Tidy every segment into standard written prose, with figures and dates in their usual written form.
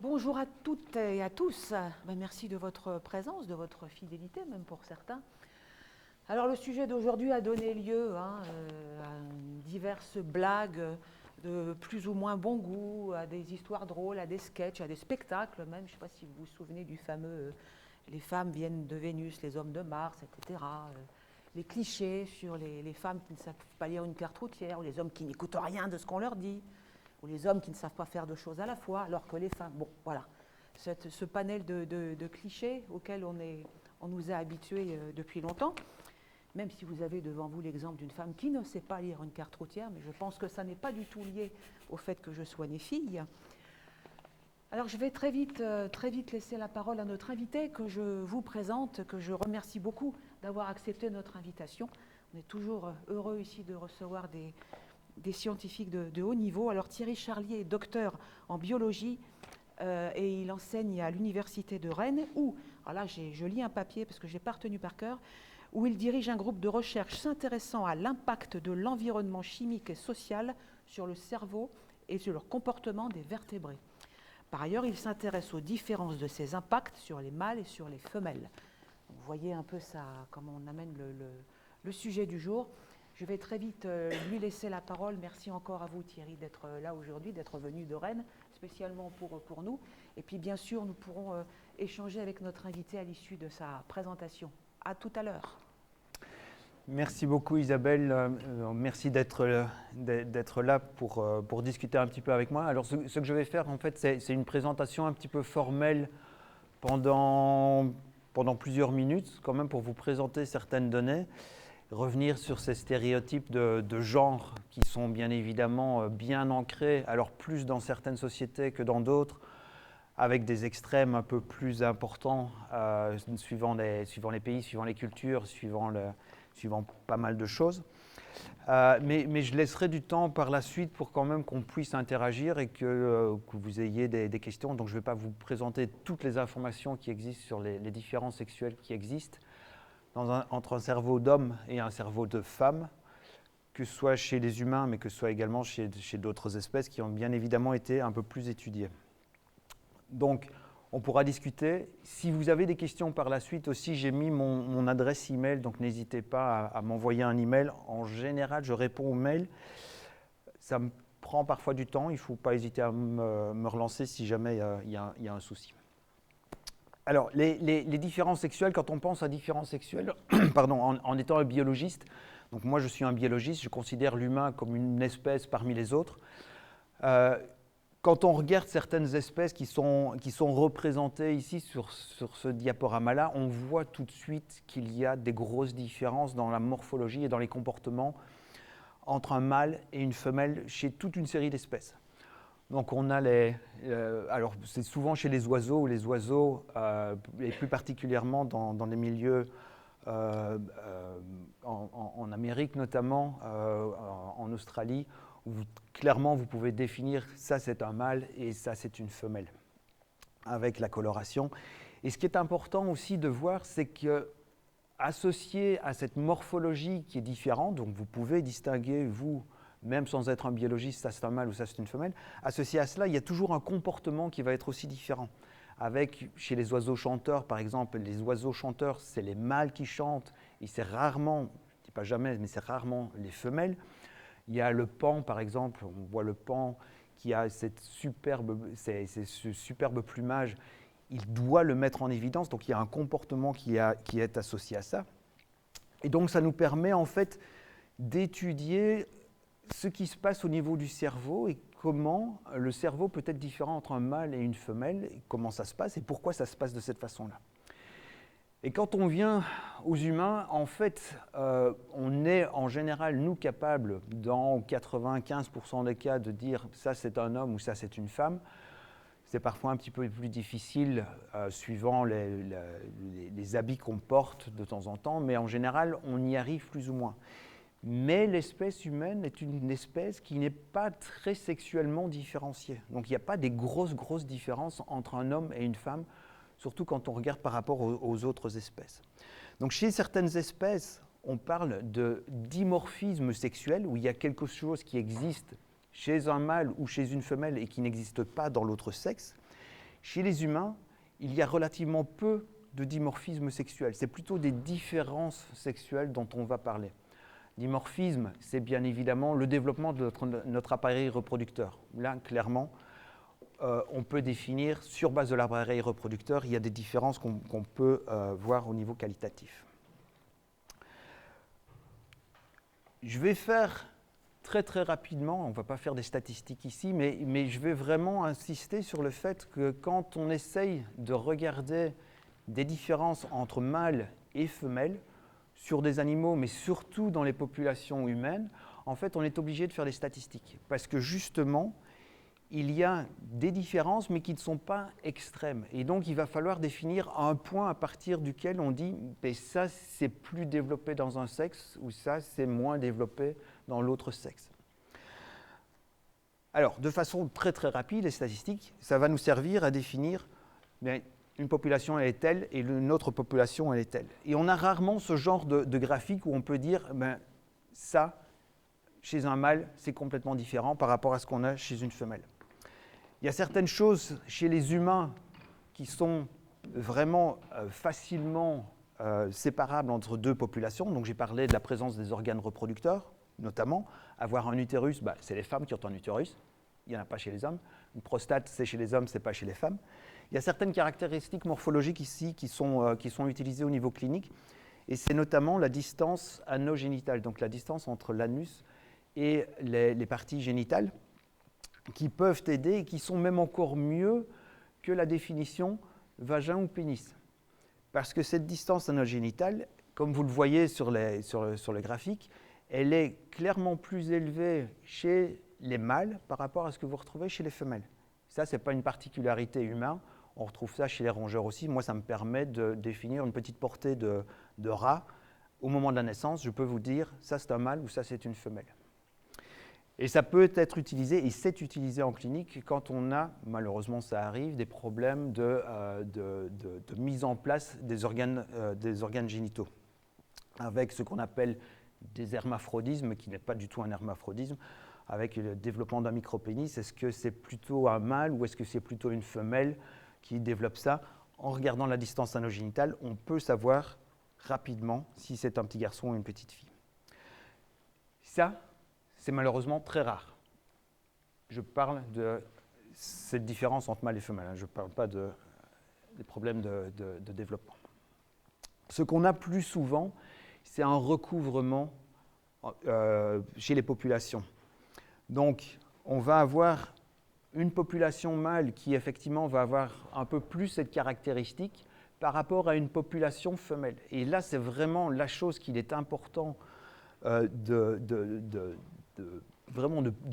Bonjour à toutes et à tous. Merci de votre présence, de votre fidélité, même pour certains. Alors le sujet d'aujourd'hui a donné lieu à diverses blagues de plus ou moins bon goût, à des histoires drôles, à des sketchs, à des spectacles même. Je ne sais pas si vous vous souvenez du fameux les femmes viennent de Vénus, les hommes de Mars, etc. Les clichés sur les femmes qui ne savent pas lire une carte routière, ou les hommes qui n'écoutent rien de ce qu'on leur dit, ou les hommes qui ne savent pas faire deux choses à la fois, alors que les femmes... Bon, voilà. Ce panel de clichés auxquels on nous a habitués depuis longtemps, même si vous avez devant vous l'exemple d'une femme qui ne sait pas lire une carte routière, mais je pense que ça n'est pas du tout lié au fait que je sois née fille. Alors je vais très vite laisser la parole à notre invité que je vous présente, que je remercie beaucoup d'avoir accepté notre invitation. On est toujours heureux ici de recevoir des scientifiques de haut niveau. Alors Thierry Charlier est docteur en biologie et il enseigne à l'université de Rennes où, alors là je lis un papier parce que je n'ai pas retenu par cœur, où il dirige un groupe de recherche s'intéressant à l'impact de l'environnement chimique et social sur le cerveau et sur le comportement des vertébrés. Par ailleurs, il s'intéresse aux différences de ces impacts sur les mâles et sur les femelles. Vous voyez un peu ça, comment on amène le sujet du jour. Je vais très vite lui laisser la parole. Merci encore à vous Thierry d'être là aujourd'hui, d'être venu de Rennes, spécialement pour nous. Et puis bien sûr, nous pourrons échanger avec notre invité à l'issue de sa présentation. À tout à l'heure. Merci beaucoup Isabelle, merci d'être là pour discuter un petit peu avec moi. Alors ce que je vais faire en fait c'est une présentation un petit peu formelle pendant plusieurs minutes quand même pour vous présenter certaines données, revenir sur ces stéréotypes de genre qui sont bien évidemment bien ancrés, alors plus dans certaines sociétés que dans d'autres, avec des extrêmes un peu plus importants suivant les pays, suivant les cultures, suivant pas mal de choses. Mais je laisserai du temps par la suite pour quand même qu'on puisse interagir et que vous ayez des questions. Donc je ne vais pas vous présenter toutes les informations qui existent sur les différences sexuelles qui existent entre un cerveau d'homme et un cerveau de femme, que ce soit chez les humains, mais que ce soit également chez d'autres espèces qui ont bien évidemment été un peu plus étudiées. Donc, on pourra discuter. Si vous avez des questions par la suite aussi, j'ai mis mon adresse email, donc n'hésitez pas à m'envoyer un email. En général, je réponds aux mails. Ça me prend parfois du temps, il ne faut pas hésiter à me relancer si jamais il y a un souci. Alors, les différences sexuelles, quand on pense à différences sexuelles, pardon, en étant un biologiste, donc moi je suis un biologiste, je considère l'humain comme une espèce parmi les autres. Quand on regarde certaines espèces qui sont représentées ici sur ce diaporama-là, on voit tout de suite qu'il y a des grosses différences dans la morphologie et dans les comportements entre un mâle et une femelle chez toute une série d'espèces. Donc on a alors c'est souvent chez les oiseaux, et plus particulièrement dans les milieux en Amérique notamment, en Australie, où clairement vous pouvez définir ça c'est un mâle et ça c'est une femelle avec la coloration. Et ce qui est important aussi de voir, c'est que associé à cette morphologie qui est différente, donc vous pouvez distinguer vous même sans être un biologiste, ça c'est un mâle ou ça c'est une femelle, associé à cela il y a toujours un comportement qui va être aussi différent. Avec, chez les oiseaux chanteurs par exemple, les oiseaux chanteurs c'est les mâles qui chantent et c'est rarement, je ne dis pas jamais, mais c'est rarement les femelles. Il y a le paon, par exemple, on voit le paon qui a ce superbe plumage, il doit le mettre en évidence, donc il y a un comportement qui est associé à ça. Et donc ça nous permet en fait d'étudier ce qui se passe au niveau du cerveau et comment le cerveau peut être différent entre un mâle et une femelle, et comment ça se passe et pourquoi ça se passe de cette façon-là. Et quand on vient aux humains, en fait, on est en général, nous, capables, dans 95% des cas, de dire ça c'est un homme ou ça c'est une femme. C'est parfois un petit peu plus difficile suivant les habits qu'on porte de temps en temps, mais en général, on y arrive plus ou moins. Mais l'espèce humaine est une espèce qui n'est pas très sexuellement différenciée. Donc il n'y a pas des grosses différences entre un homme et une femme, surtout quand on regarde par rapport aux autres espèces. Donc chez certaines espèces, on parle de dimorphisme sexuel, où il y a quelque chose qui existe chez un mâle ou chez une femelle et qui n'existe pas dans l'autre sexe. Chez les humains, il y a relativement peu de dimorphisme sexuel. C'est plutôt des différences sexuelles dont on va parler. Dimorphisme, c'est bien évidemment le développement de notre appareil reproducteur. Là, clairement, on peut définir, sur base de l'appareil reproducteur, il y a des différences qu'on peut voir au niveau qualitatif. Je vais faire très très rapidement, on ne va pas faire des statistiques ici, mais je vais vraiment insister sur le fait que quand on essaye de regarder des différences entre mâles et femelles sur des animaux, mais surtout dans les populations humaines, en fait, on est obligé de faire des statistiques. Parce que justement, il y a des différences, mais qui ne sont pas extrêmes. Et donc, il va falloir définir un point à partir duquel on dit « ça, c'est plus développé dans un sexe » ou « ça, c'est moins développé dans l'autre sexe ». Alors, de façon très très rapide, les statistiques, ça va nous servir à définir une population elle est telle et une autre population elle est telle. Et on a rarement ce genre de graphique où on peut dire ça, chez un mâle, c'est complètement différent par rapport à ce qu'on a chez une femelle. Il y a certaines choses chez les humains qui sont vraiment facilement séparables entre deux populations. Donc j'ai parlé de la présence des organes reproducteurs, notamment. Avoir un utérus, c'est les femmes qui ont un utérus. Il n'y en a pas chez les hommes. Une prostate, c'est chez les hommes, ce n'est pas chez les femmes. Il y a certaines caractéristiques morphologiques ici qui sont utilisées au niveau clinique. Et c'est notamment la distance anogénitale, donc la distance entre l'anus et les parties génitales, qui peuvent aider et qui sont même encore mieux que la définition vagin ou pénis. Parce que cette distance anogénitale, comme vous le voyez sur le graphique, elle est clairement plus élevée chez les mâles par rapport à ce que vous retrouvez chez les femelles. Ça, ce n'est pas une particularité humaine. On retrouve ça chez les rongeurs aussi. Moi, ça me permet de définir une petite portée de rats. Au moment de la naissance, je peux vous dire, ça c'est un mâle ou ça c'est une femelle. Et ça peut être utilisé, et c'est utilisé en clinique quand on a, malheureusement ça arrive, des problèmes de mise en place des organes génitaux, avec ce qu'on appelle des hermaphrodismes, qui n'est pas du tout un hermaphrodisme, avec le développement d'un micropénis. Est-ce que c'est plutôt un mâle ou est-ce que c'est plutôt une femelle qui développe ça? En regardant la distance anogénitale, on peut savoir rapidement si c'est un petit garçon ou une petite fille. Ça, c'est malheureusement très rare. Je parle de cette différence entre mâle et femelle. Je ne parle pas des problèmes de développement. Ce qu'on a plus souvent, c'est un recouvrement chez les populations. Donc, on va avoir une population mâle qui, effectivement, va avoir un peu plus cette caractéristique par rapport à une population femelle. Et là, c'est vraiment la chose qu'il est important de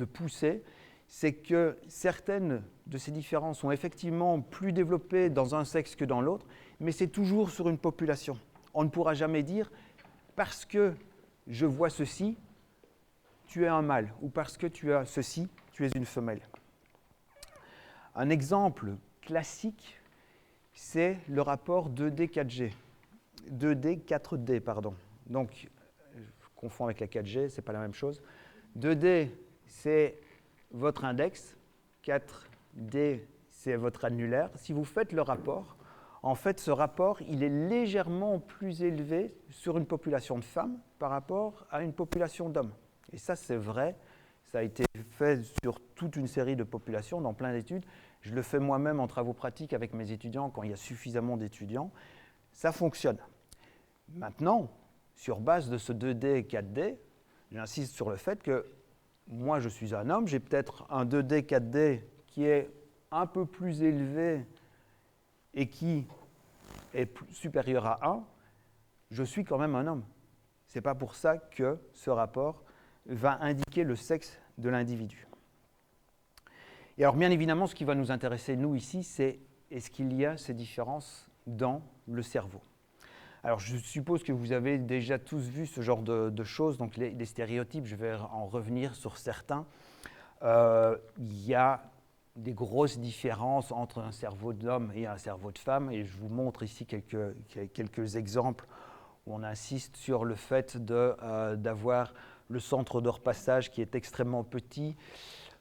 pousser, c'est que certaines de ces différences sont effectivement plus développées dans un sexe que dans l'autre, mais c'est toujours sur une population. On ne pourra jamais dire « parce que je vois ceci, tu es un mâle » ou « parce que tu as ceci, tu es une femelle ». Un exemple classique, c'est le rapport 2D-4G. 2D-4D, pardon. Donc, je confonds avec la 4G, ce n'est pas la même chose. 2D, c'est votre index. 4D, c'est votre annulaire. Si vous faites le rapport, en fait, ce rapport, il est légèrement plus élevé sur une population de femmes par rapport à une population d'hommes. Et ça, c'est vrai. Ça a été fait sur toute une série de populations, dans plein d'études. Je le fais moi-même en travaux pratiques avec mes étudiants quand il y a suffisamment d'étudiants. Ça fonctionne. Maintenant, sur base de ce 2D et 4D, j'insiste sur le fait que moi, je suis un homme, j'ai peut-être un 2D, 4D qui est un peu plus élevé et qui est supérieur à 1, je suis quand même un homme. Ce n'est pas pour ça que ce rapport va indiquer le sexe de l'individu. Et alors, bien évidemment, ce qui va nous intéresser, nous, ici, c'est est-ce qu'il y a ces différences dans le cerveau? Alors, je suppose que vous avez déjà tous vu ce genre de choses, donc les stéréotypes, je vais en revenir sur certains. Il y a des grosses différences entre un cerveau d'homme et un cerveau de femme, et je vous montre ici quelques exemples où on insiste sur le fait d'avoir le centre de repassage qui est extrêmement petit,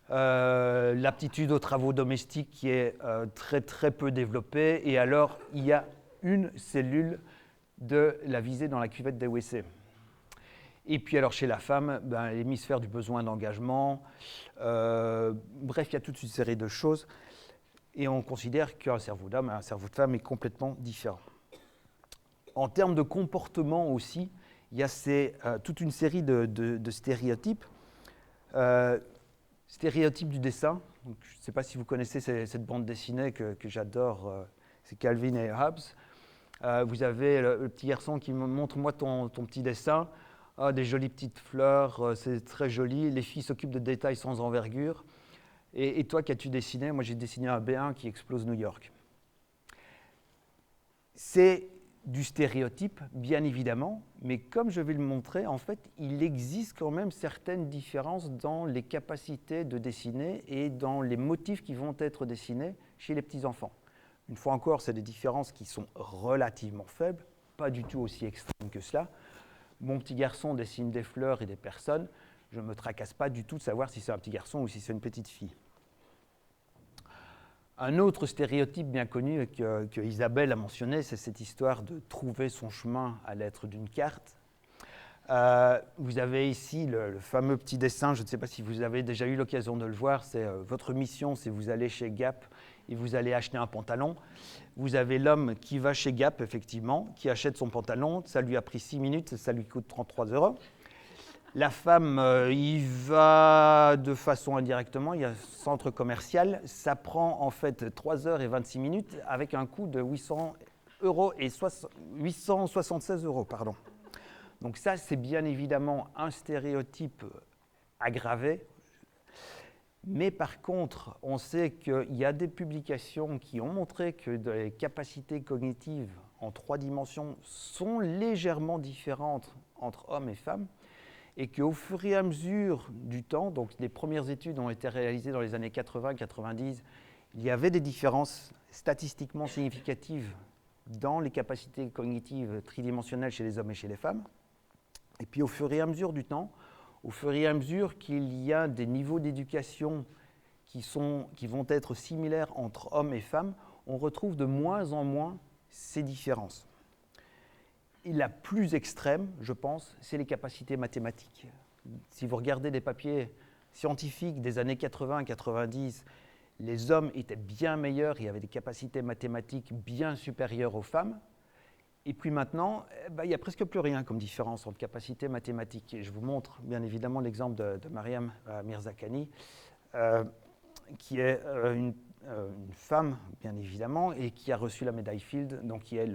l'aptitude aux travaux domestiques qui est très très peu développée, et alors il y a une cellule de la visée dans la cuvette des WC. Et puis alors chez la femme, l'hémisphère du besoin d'engagement, bref, il y a toute une série de choses, et on considère qu'un cerveau d'homme et un cerveau de femme est complètement différent. En termes de comportement aussi, il y a toute une série de stéréotypes. Stéréotypes du dessin. Donc, je ne sais pas si vous connaissez cette bande dessinée que j'adore, c'est Calvin et Hobbes. Vous avez le petit garçon qui me montre, moi, ton petit dessin. Ah, des jolies petites fleurs, c'est très joli. Les filles s'occupent de détails sans envergure. Et toi, qu'as-tu dessiné? Moi, j'ai dessiné un B1 qui explose New York. C'est du stéréotype, bien évidemment, mais comme je vais le montrer, en fait, il existe quand même certaines différences dans les capacités de dessiner et dans les motifs qui vont être dessinés chez les petits-enfants. Une fois encore, c'est des différences qui sont relativement faibles, pas du tout aussi extrêmes que cela. Mon petit garçon dessine des fleurs et des personnes, je ne me tracasse pas du tout de savoir si c'est un petit garçon ou si c'est une petite fille. Un autre stéréotype bien connu que Isabelle a mentionné, c'est cette histoire de trouver son chemin à l'être d'une carte. Vous avez ici le fameux petit dessin, je ne sais pas si vous avez déjà eu l'occasion de le voir, c'est votre mission, c'est vous allez chez Gap et vous allez acheter un pantalon. Vous avez l'homme qui va chez Gap, effectivement, qui achète son pantalon, ça lui a pris 6 minutes, ça lui coûte 33 €. La femme y va de façon indirectement, il y a un centre commercial, ça prend en fait 3 heures et 26 minutes avec un coût de 876 €. Pardon. Donc ça, c'est bien évidemment un stéréotype aggravé, mais par contre, on sait qu'il y a des publications qui ont montré que les capacités cognitives en 3 dimensions sont légèrement différentes entre hommes et femmes, et qu'au fur et à mesure du temps, donc les premières études ont été réalisées dans les années 80-90, il y avait des différences statistiquement significatives dans les capacités cognitives tridimensionnelles chez les hommes et chez les femmes. Et puis au fur et à mesure du temps, au fur et à mesure qu'il y a des niveaux d'éducation qui vont être similaires entre hommes et femmes, on retrouve de moins en moins ces différences. Et la plus extrême, je pense, c'est les capacités mathématiques. Si vous regardez des papiers scientifiques des années 80-90, les hommes étaient bien meilleurs et avaient des capacités mathématiques bien supérieures aux femmes. Et puis maintenant, il n'y a presque plus rien comme différence entre capacités mathématiques. Et je vous montre bien évidemment l'exemple de Mariam Mirzakhani, qui est une femme, bien évidemment, et qui a reçu la médaille Fields, donc qui est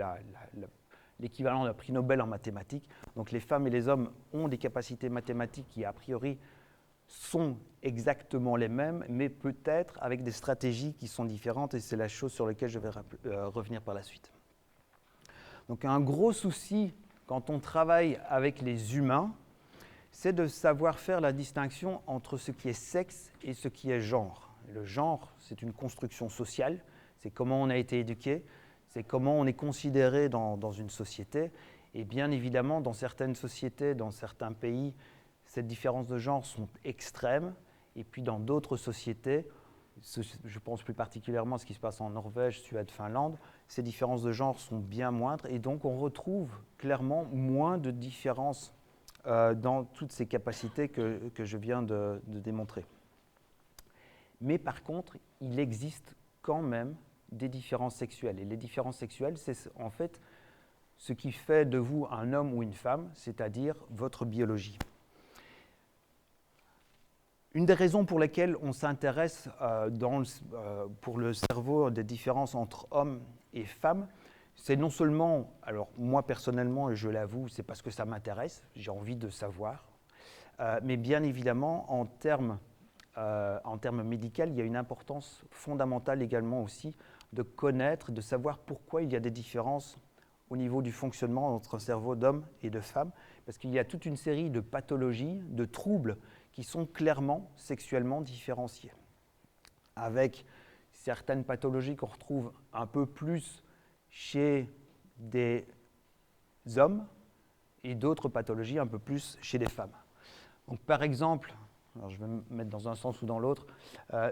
l'équivalent d'un prix Nobel en mathématiques. Donc les femmes et les hommes ont des capacités mathématiques qui, a priori, sont exactement les mêmes, mais peut-être avec des stratégies qui sont différentes, et c'est la chose sur laquelle je vais revenir par la suite. Donc un gros souci quand on travaille avec les humains, c'est de savoir faire la distinction entre ce qui est sexe et ce qui est genre. Le genre, c'est une construction sociale, c'est comment on a été éduqué, c'est comment on est considéré dans une société. Et bien évidemment, dans certaines sociétés, dans certains pays, ces différences de genre sont extrêmes. Et puis dans d'autres sociétés, je pense plus particulièrement à ce qui se passe en Norvège, Suède, Finlande, ces différences de genre sont bien moindres. Et donc on retrouve clairement moins de différences dans toutes ces capacités que je viens de démontrer. Mais par contre, il existe quand même des différences sexuelles. Et les différences sexuelles, c'est en fait ce qui fait de vous un homme ou une femme, c'est-à-dire votre biologie. Une des raisons pour lesquelles on s'intéresse pour le cerveau des différences entre hommes et femmes, c'est non seulement, alors moi personnellement, et je l'avoue, c'est parce que ça m'intéresse, j'ai envie de savoir, mais bien évidemment, en termes médicaux, il y a une importance fondamentale également aussi de connaître, de savoir pourquoi il y a des différences au niveau du fonctionnement entre un cerveau d'homme et de femme, parce qu'il y a toute une série de pathologies, de troubles qui sont clairement sexuellement différenciés, avec certaines pathologies qu'on retrouve un peu plus chez des hommes et d'autres pathologies un peu plus chez des femmes. Donc, par exemple, alors je vais me mettre dans un sens ou dans l'autre,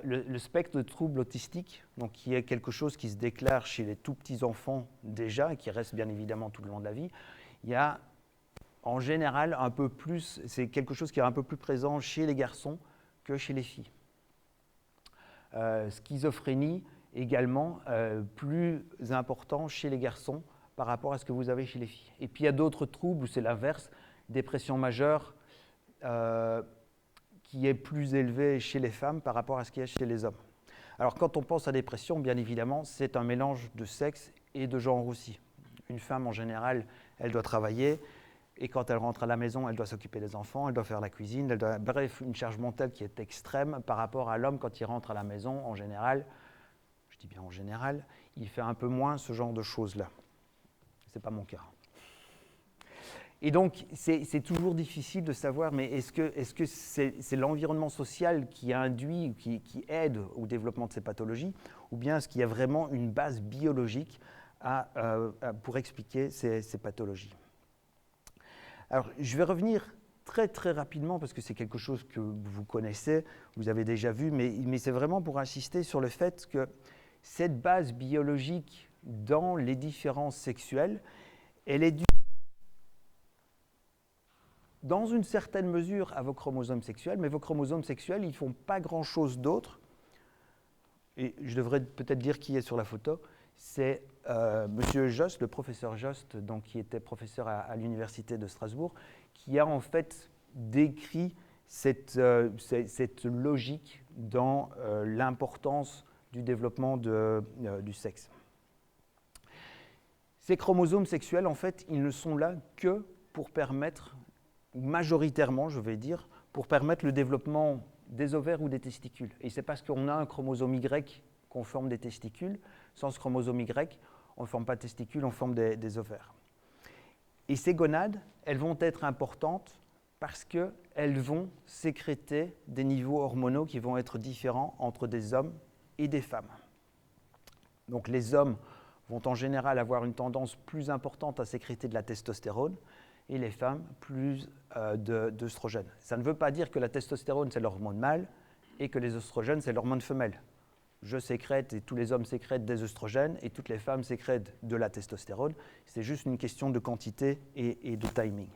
le spectre de troubles autistiques, donc qui est quelque chose qui se déclare chez les tout petits enfants déjà, et qui reste bien évidemment tout le long de la vie, il y a en général un peu plus, c'est quelque chose qui est un peu plus présent chez les garçons que chez les filles. Schizophrénie également plus important chez les garçons par rapport à ce que vous avez chez les filles. Et puis il y a d'autres troubles où c'est l'inverse, dépression majeure qui est plus élevée chez les femmes par rapport à ce qu'il y a chez les hommes. Alors quand on pense à dépression, bien évidemment, c'est un mélange de sexe et de genre aussi. Une femme en général, elle doit travailler, et quand elle rentre à la maison, elle doit s'occuper des enfants, elle doit faire la cuisine, bref, une charge mentale qui est extrême par rapport à l'homme quand il rentre à la maison, en général, je dis bien en général, il fait un peu moins ce genre de choses-là. Ce n'est pas mon cas. Et donc, c'est toujours difficile de savoir, mais est-ce que c'est l'environnement social qui induit, qui aide au développement de ces pathologies, ou bien est-ce qu'il y a vraiment une base biologique pour expliquer ces pathologies? Alors, je vais revenir très très rapidement, parce que c'est quelque chose que vous connaissez, vous avez déjà vu, mais c'est vraiment pour insister sur le fait que cette base biologique dans les différences sexuelles, elle est due dans une certaine mesure à vos chromosomes sexuels, mais vos chromosomes sexuels, ils ne font pas grand-chose d'autre. Et je devrais peut-être dire qui est sur la photo. C'est Monsieur Jost, le professeur Jost, donc, qui était professeur à l'université de Strasbourg, qui a en fait décrit cette logique dans l'importance du développement du sexe. Ces chromosomes sexuels, en fait, ils ne sont là que pour permettre, majoritairement, je vais dire, pour permettre le développement des ovaires ou des testicules. Et c'est parce qu'on a un chromosome Y qu'on forme des testicules. Sans ce chromosome Y, on ne forme pas de testicules, on forme des ovaires. Et ces gonades, elles vont être importantes parce qu'elles vont sécréter des niveaux hormonaux qui vont être différents entre des hommes et des femmes. Donc les hommes vont en général avoir une tendance plus importante à sécréter de la testostérone, et les femmes plus d'œstrogènes. Ça ne veut pas dire que la testostérone, c'est l'hormone mâle et que les œstrogènes, c'est l'hormone femelle. Je sécrète et tous les hommes sécrètent des œstrogènes et toutes les femmes sécrètent de la testostérone. C'est juste une question de quantité et de timing.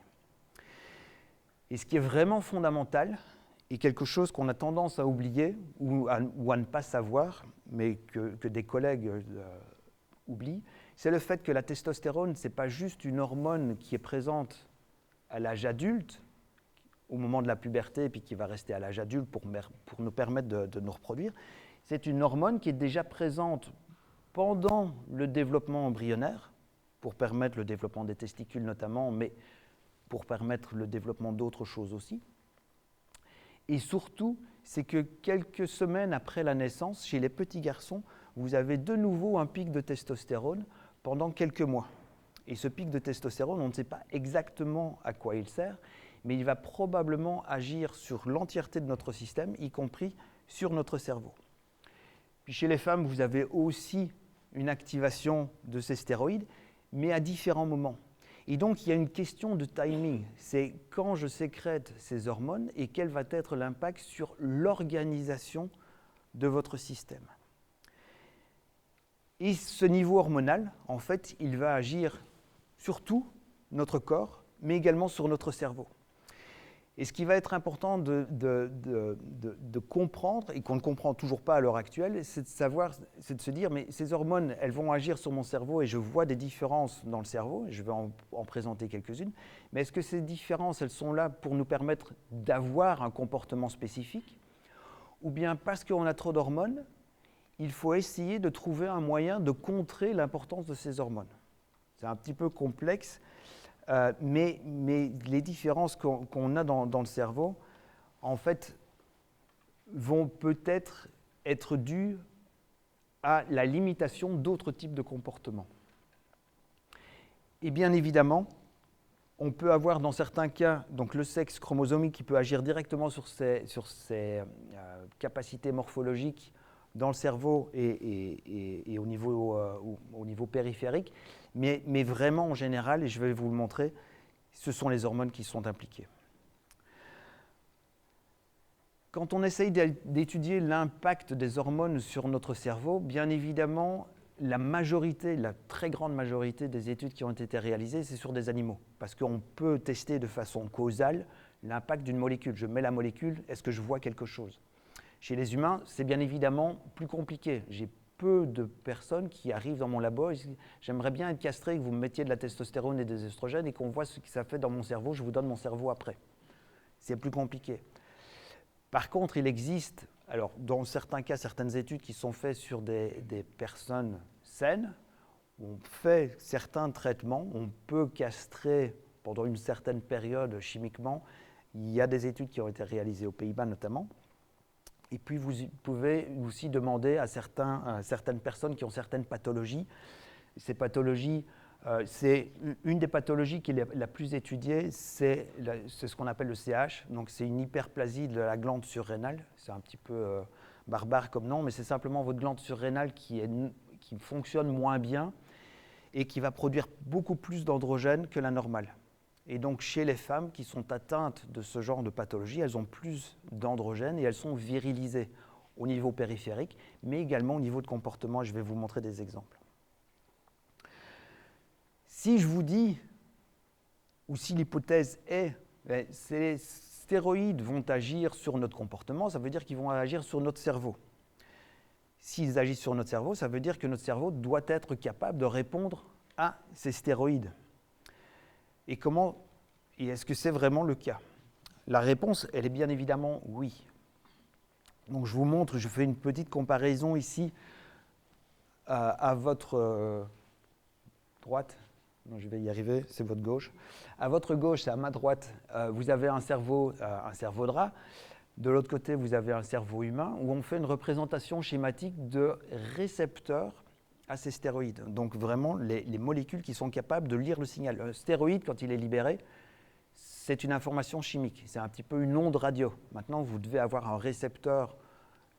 Et ce qui est vraiment fondamental, et quelque chose qu'on a tendance à oublier ou à ne pas savoir, mais que des collègues oublient, c'est le fait que la testostérone, ce n'est pas juste une hormone qui est présente à l'âge adulte, au moment de la puberté, et puis qui va rester à l'âge adulte pour nous permettre de nous reproduire. C'est une hormone qui est déjà présente pendant le développement embryonnaire, pour permettre le développement des testicules notamment, mais pour permettre le développement d'autres choses aussi. Et surtout, c'est que quelques semaines après la naissance, chez les petits garçons, vous avez de nouveau un pic de testostérone pendant quelques mois. Et ce pic de testostérone, on ne sait pas exactement à quoi il sert, mais il va probablement agir sur l'entièreté de notre système, y compris sur notre cerveau. Puis chez les femmes, vous avez aussi une activation de ces stéroïdes, mais à différents moments. Et donc, il y a une question de timing. C'est quand je sécrète ces hormones et quel va être l'impact sur l'organisation de votre système. Et ce niveau hormonal, en fait, il va agir sur tout notre corps, mais également sur notre cerveau. Et ce qui va être important de comprendre, et qu'on ne comprend toujours pas à l'heure actuelle, c'est de se dire, mais ces hormones, elles vont agir sur mon cerveau et je vois des différences dans le cerveau, et je vais en présenter quelques-unes, mais est-ce que ces différences, elles sont là pour nous permettre d'avoir un comportement spécifique, ou bien parce qu'on a trop d'hormones, il faut essayer de trouver un moyen de contrer l'importance de ces hormones. C'est un petit peu complexe, mais les différences qu'on a dans le cerveau, en fait, vont peut-être être dues à la limitation d'autres types de comportements. Et bien évidemment, on peut avoir dans certains cas donc le sexe chromosomique qui peut agir directement sur ces capacités morphologiques dans le cerveau et au niveau périphérique, mais vraiment en général, et je vais vous le montrer, ce sont les hormones qui sont impliquées. Quand on essaye d'étudier l'impact des hormones sur notre cerveau, bien évidemment, la très grande majorité des études qui ont été réalisées, c'est sur des animaux. Parce qu'on peut tester de façon causale l'impact d'une molécule. Je mets la molécule, est-ce que je vois quelque chose? Chez les humains, c'est bien évidemment plus compliqué. J'ai peu de personnes qui arrivent dans mon labo et disent « J'aimerais bien être castré, que vous me mettiez de la testostérone et des œstrogènes et qu'on voit ce que ça fait dans mon cerveau, je vous donne mon cerveau après. » C'est plus compliqué. Par contre, il existe, alors dans certains cas, certaines études qui sont faites sur des personnes saines, où on fait certains traitements, on peut castrer pendant une certaine période chimiquement. Il y a des études qui ont été réalisées aux Pays-Bas notamment. Et puis vous pouvez aussi demander à certaines personnes qui ont certaines pathologies. Ces pathologies, c'est une des pathologies qui est la plus étudiée, c'est ce qu'on appelle le CH. Donc c'est une hyperplasie de la glande surrénale. C'est un petit peu barbare comme nom, mais c'est simplement votre glande surrénale qui fonctionne moins bien et qui va produire beaucoup plus d'androgènes que la normale. Et donc chez les femmes qui sont atteintes de ce genre de pathologie, elles ont plus d'androgènes et elles sont virilisées au niveau périphérique, mais également au niveau de comportement. Je vais vous montrer des exemples. Si je vous dis, ou si l'hypothèse est, ces stéroïdes vont agir sur notre comportement, ça veut dire qu'ils vont agir sur notre cerveau. S'ils agissent sur notre cerveau, ça veut dire que notre cerveau doit être capable de répondre à ces stéroïdes. Et est-ce que c'est vraiment le cas? La réponse, elle est bien évidemment oui. Donc je vous montre, je fais une petite comparaison ici à votre droite. Non, je vais y arriver, c'est votre gauche. À votre gauche, c'est à ma droite, vous avez un cerveau de rat. De l'autre côté, vous avez un cerveau humain où on fait une représentation schématique de récepteurs à ces stéroïdes. Donc vraiment, les molécules qui sont capables de lire le signal. Un stéroïde, quand il est libéré, c'est une information chimique. C'est un petit peu une onde radio. Maintenant, vous devez avoir un récepteur,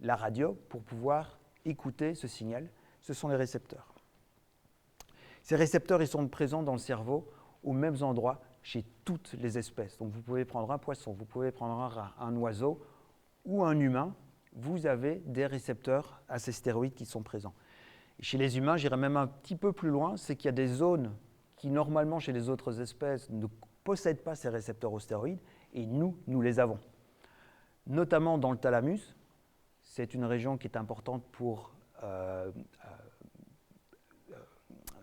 la radio, pour pouvoir écouter ce signal. Ce sont les récepteurs. Ces récepteurs, ils sont présents dans le cerveau aux mêmes endroits chez toutes les espèces. Donc vous pouvez prendre un poisson, vous pouvez prendre un rat, un oiseau ou un humain. Vous avez des récepteurs à ces stéroïdes qui sont présents. Et chez les humains, j'irai même un petit peu plus loin, c'est qu'il y a des zones qui, normalement, chez les autres espèces, ne possèdent pas ces récepteurs aux stéroïdes, et nous les avons. Notamment dans le thalamus, c'est une région qui est importante pour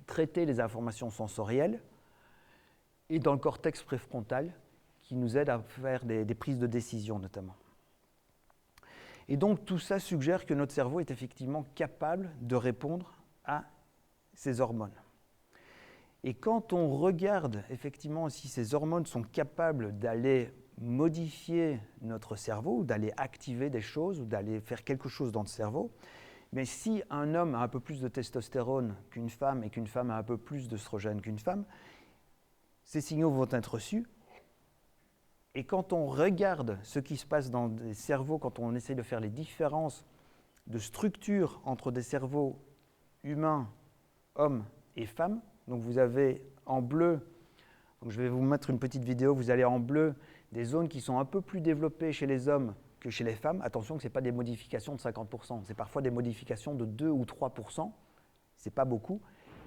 traiter les informations sensorielles, et dans le cortex préfrontal, qui nous aide à faire des prises de décision, notamment. Et donc, tout ça suggère que notre cerveau est effectivement capable de répondre à ces hormones. Et quand on regarde effectivement si ces hormones sont capables d'aller modifier notre cerveau, ou d'aller activer des choses, ou d'aller faire quelque chose dans le cerveau, mais si un homme a un peu plus de testostérone qu'une femme et qu'une femme a un peu plus d'œstrogène qu'une femme, ces signaux vont être reçus. Et quand on regarde ce qui se passe dans les cerveaux, quand on essaie de faire les différences de structure entre des cerveaux humains, hommes et femmes, donc vous avez en bleu, donc je vais vous mettre une petite vidéo, vous allez en bleu des zones qui sont un peu plus développées chez les hommes que chez les femmes. Attention que ce n'est pas des modifications de 50%, c'est parfois des modifications de 2 ou 3%, ce n'est pas beaucoup,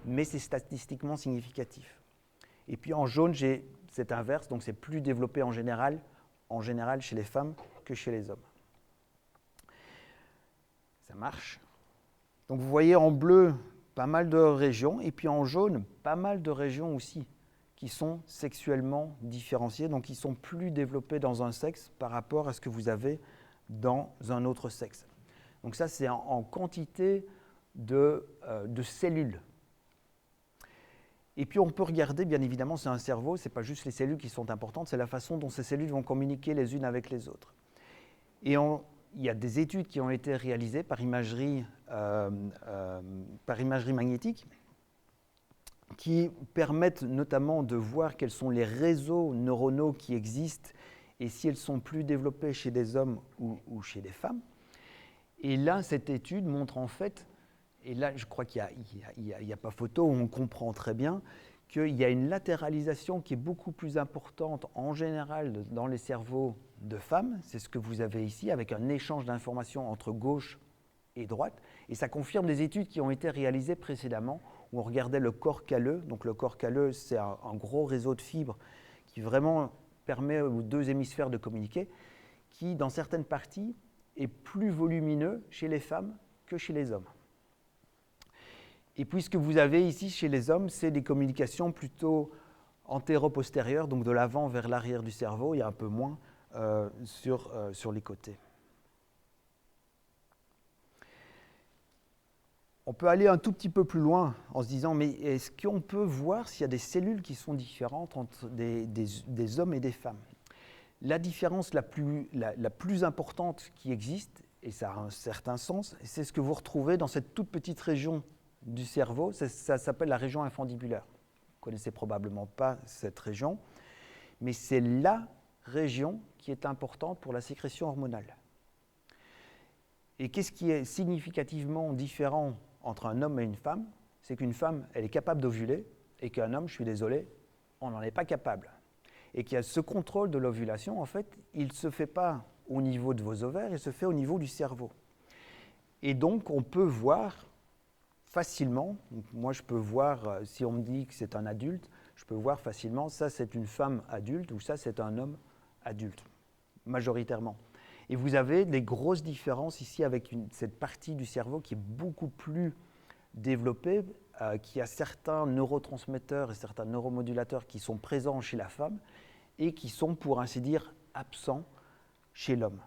mais c'est statistiquement significatif. Et puis en jaune, c'est inverse, donc c'est plus développé en général chez les femmes que chez les hommes. Ça marche. Donc vous voyez en bleu pas mal de régions, et puis en jaune, pas mal de régions aussi qui sont sexuellement différenciées, donc qui sont plus développées dans un sexe par rapport à ce que vous avez dans un autre sexe. Donc ça, c'est en quantité de cellules. Et puis on peut regarder, bien évidemment, c'est un cerveau, ce n'est pas juste les cellules qui sont importantes, c'est la façon dont ces cellules vont communiquer les unes avec les autres. Et il y a des études qui ont été réalisées par imagerie magnétique qui permettent notamment de voir quels sont les réseaux neuronaux qui existent et si elles sont plus développées chez des hommes ou chez des femmes. Et là, cette étude montre en fait, et là je crois qu'il n'y a pas photo, on comprend très bien qu'il y a une latéralisation qui est beaucoup plus importante en général dans les cerveaux de femmes. C'est ce que vous avez ici, avec un échange d'informations entre gauche et droite. Et ça confirme des études qui ont été réalisées précédemment, où on regardait le corps calleux. Donc le corps calleux, c'est un gros réseau de fibres qui vraiment permet aux deux hémisphères de communiquer, qui, dans certaines parties, est plus volumineux chez les femmes que chez les hommes. Et puis ce que vous avez ici chez les hommes, c'est des communications plutôt antéro-postérieures, donc de l'avant vers l'arrière du cerveau, il y a un peu moins sur les côtés. On peut aller un tout petit peu plus loin en se disant, mais est-ce qu'on peut voir s'il y a des cellules qui sont différentes entre des hommes et des femmes? La différence la plus importante qui existe, et ça a un certain sens, c'est ce que vous retrouvez dans cette toute petite région du cerveau, ça s'appelle la région infundibulaire. Vous ne connaissez probablement pas cette région, mais c'est la région qui est importante pour la sécrétion hormonale. Et qu'est-ce qui est significativement différent entre un homme et une femme? C'est qu'une femme, elle est capable d'ovuler, et qu'un homme, je suis désolé, on n'en est pas capable. Et qu'il y a ce contrôle de l'ovulation, en fait, il ne se fait pas au niveau de vos ovaires, il se fait au niveau du cerveau. Et donc, on peut voir facilement, moi je peux voir, si on me dit que c'est un adulte, je peux voir facilement, ça c'est une femme adulte ou ça c'est un homme adulte, majoritairement. Et vous avez des grosses différences ici avec cette partie du cerveau qui est beaucoup plus développée, qui a certains neurotransmetteurs et certains neuromodulateurs qui sont présents chez la femme et qui sont, pour ainsi dire, absents chez l'homme.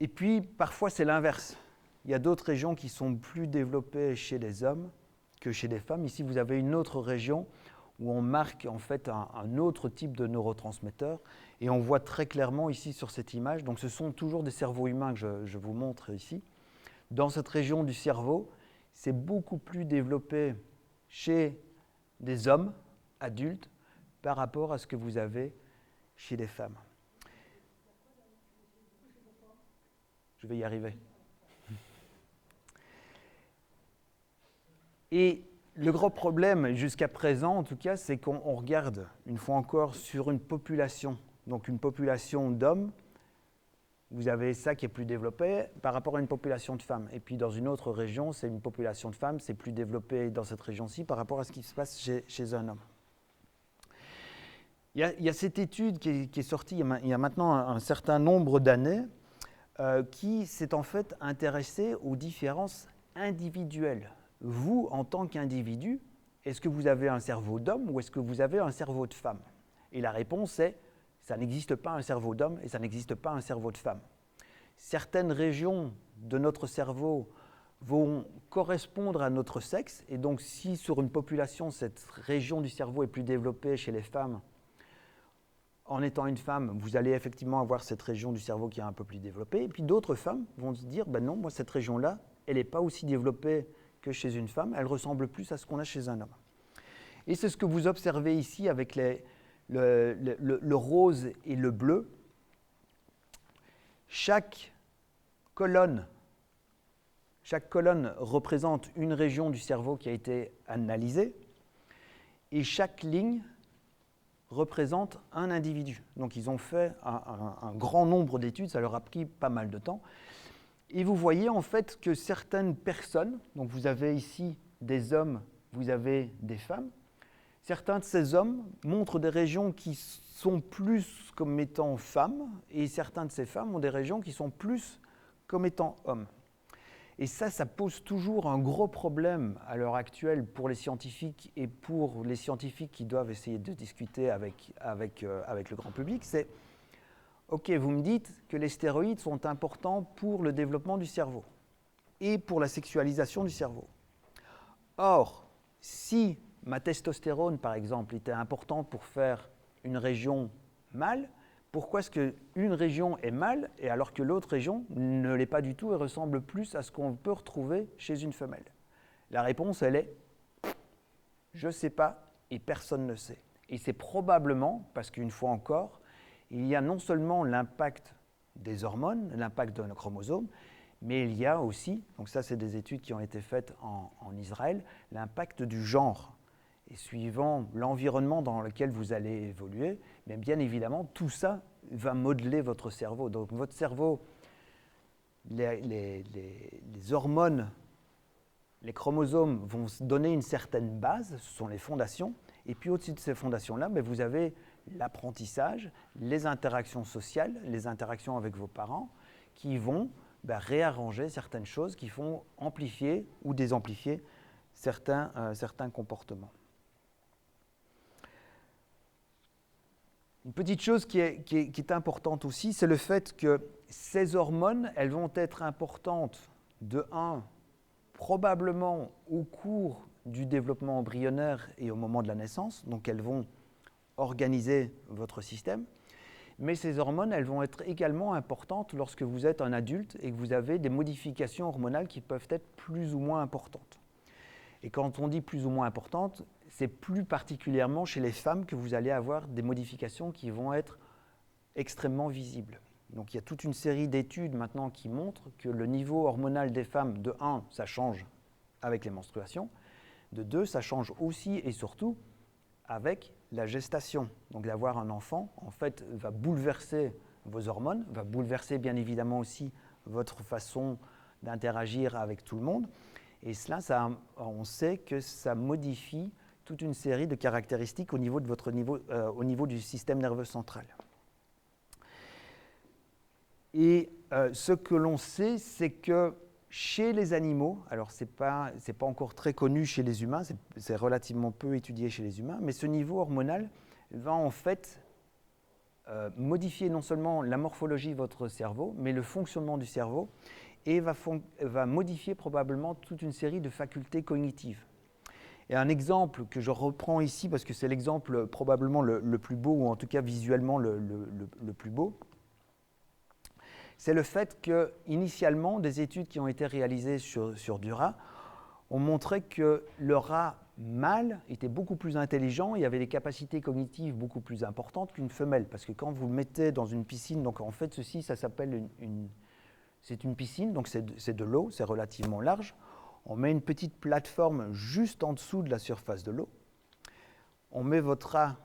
Et puis, parfois, c'est l'inverse. Il y a d'autres régions qui sont plus développées chez les hommes que chez les femmes. Ici, vous avez une autre région où on marque en fait un autre type de neurotransmetteur. Et on voit très clairement ici sur cette image, donc ce sont toujours des cerveaux humains que je vous montre ici. Dans cette région du cerveau, c'est beaucoup plus développé chez des hommes adultes par rapport à ce que vous avez chez les femmes. Je vais y arriver. Et le gros problème, jusqu'à présent en tout cas, c'est qu'on regarde, une fois encore, sur une population. Donc une population d'hommes, vous avez ça qui est plus développé par rapport à une population de femmes. Et puis dans une autre région, c'est une population de femmes, c'est plus développé dans cette région-ci par rapport à ce qui se passe chez un homme. Il y a cette étude qui est sortie il y a maintenant un certain nombre d'années qui s'est en fait intéressée aux différences individuelles. Vous, en tant qu'individu, est-ce que vous avez un cerveau d'homme ou est-ce que vous avez un cerveau de femme? Et la réponse est, ça n'existe pas un cerveau d'homme et ça n'existe pas un cerveau de femme. Certaines régions de notre cerveau vont correspondre à notre sexe, et donc si sur une population, cette région du cerveau est plus développée chez les femmes, en étant une femme, vous allez effectivement avoir cette région du cerveau qui est un peu plus développée, et puis d'autres femmes vont se dire, ben non, moi cette région-là, elle n'est pas aussi développée que chez une femme, elle ressemble plus à ce qu'on a chez un homme. Et c'est ce que vous observez ici avec le rose et le bleu. Chaque colonne représente une région du cerveau qui a été analysée, et chaque ligne représente un individu. Donc ils ont fait un grand nombre d'études, ça leur a pris pas mal de temps. Et vous voyez en fait que certaines personnes, donc vous avez ici des hommes, vous avez des femmes, certains de ces hommes montrent des régions qui sont plus comme étant femmes, et certains de ces femmes ont des régions qui sont plus comme étant hommes. Et ça pose toujours un gros problème à l'heure actuelle pour les scientifiques et pour les scientifiques qui doivent essayer de discuter avec le grand public, c'est ok, vous me dites que les stéroïdes sont importants pour le développement du cerveau et pour la sexualisation du cerveau. Or, si ma testostérone, par exemple, était importante pour faire une région mâle, pourquoi est-ce qu'une région est mâle et alors que l'autre région ne l'est pas du tout et ressemble plus à ce qu'on peut retrouver chez une femelle? La réponse, elle est « je ne sais pas et personne ne sait ». Et c'est probablement parce qu'une fois encore, il y a non seulement l'impact des hormones, l'impact de nos chromosomes, Mais il y a aussi, donc ça c'est des études qui ont été faites en Israël, l'impact du genre. Et suivant l'environnement dans lequel vous allez évoluer, mais bien évidemment, tout ça va modeler votre cerveau. Donc votre cerveau, les hormones, les chromosomes vont donner une certaine base, ce sont les fondations, et puis au-dessus de ces fondations-là, vous avez l'apprentissage, les interactions sociales, les interactions avec vos parents, qui vont réarranger certaines choses, qui font amplifier ou désamplifier certains comportements. Une petite chose qui est importante aussi, c'est le fait que ces hormones, elles vont être importantes de 1, probablement au cours du développement embryonnaire et au moment de la naissance, donc elles vont organiser votre système, mais ces hormones, elles vont être également importantes lorsque vous êtes un adulte et que vous avez des modifications hormonales qui peuvent être plus ou moins importantes. Et quand on dit plus ou moins importantes, c'est plus particulièrement chez les femmes que vous allez avoir des modifications qui vont être extrêmement visibles. Donc il y a toute une série d'études maintenant qui montrent que le niveau hormonal des femmes, de 1, ça change avec les menstruations, de 2, ça change aussi et surtout avec la gestation. Donc d'avoir un enfant, en fait, va bouleverser vos hormones, va bouleverser bien évidemment aussi votre façon d'interagir avec tout le monde. Et cela, on sait que ça modifie toute une série de caractéristiques au niveau du système nerveux central. Et ce que l'on sait, c'est que chez les animaux, alors ce n'est pas encore très connu chez les humains, c'est relativement peu étudié chez les humains, mais ce niveau hormonal va en fait modifier non seulement la morphologie de votre cerveau, mais le fonctionnement du cerveau, et va modifier probablement toute une série de facultés cognitives. Et un exemple que je reprends ici, parce que c'est l'exemple probablement le plus beau, ou en tout cas visuellement le plus beau, c'est le fait que, initialement, des études qui ont été réalisées sur du rat ont montré que le rat mâle était beaucoup plus intelligent et avait des capacités cognitives beaucoup plus importantes qu'une femelle. Parce que quand vous le mettez dans une piscine, donc en fait ceci, ça s'appelle c'est une piscine, donc c'est de l'eau, c'est relativement large. On met une petite plateforme juste en dessous de la surface de l'eau. On met votre rat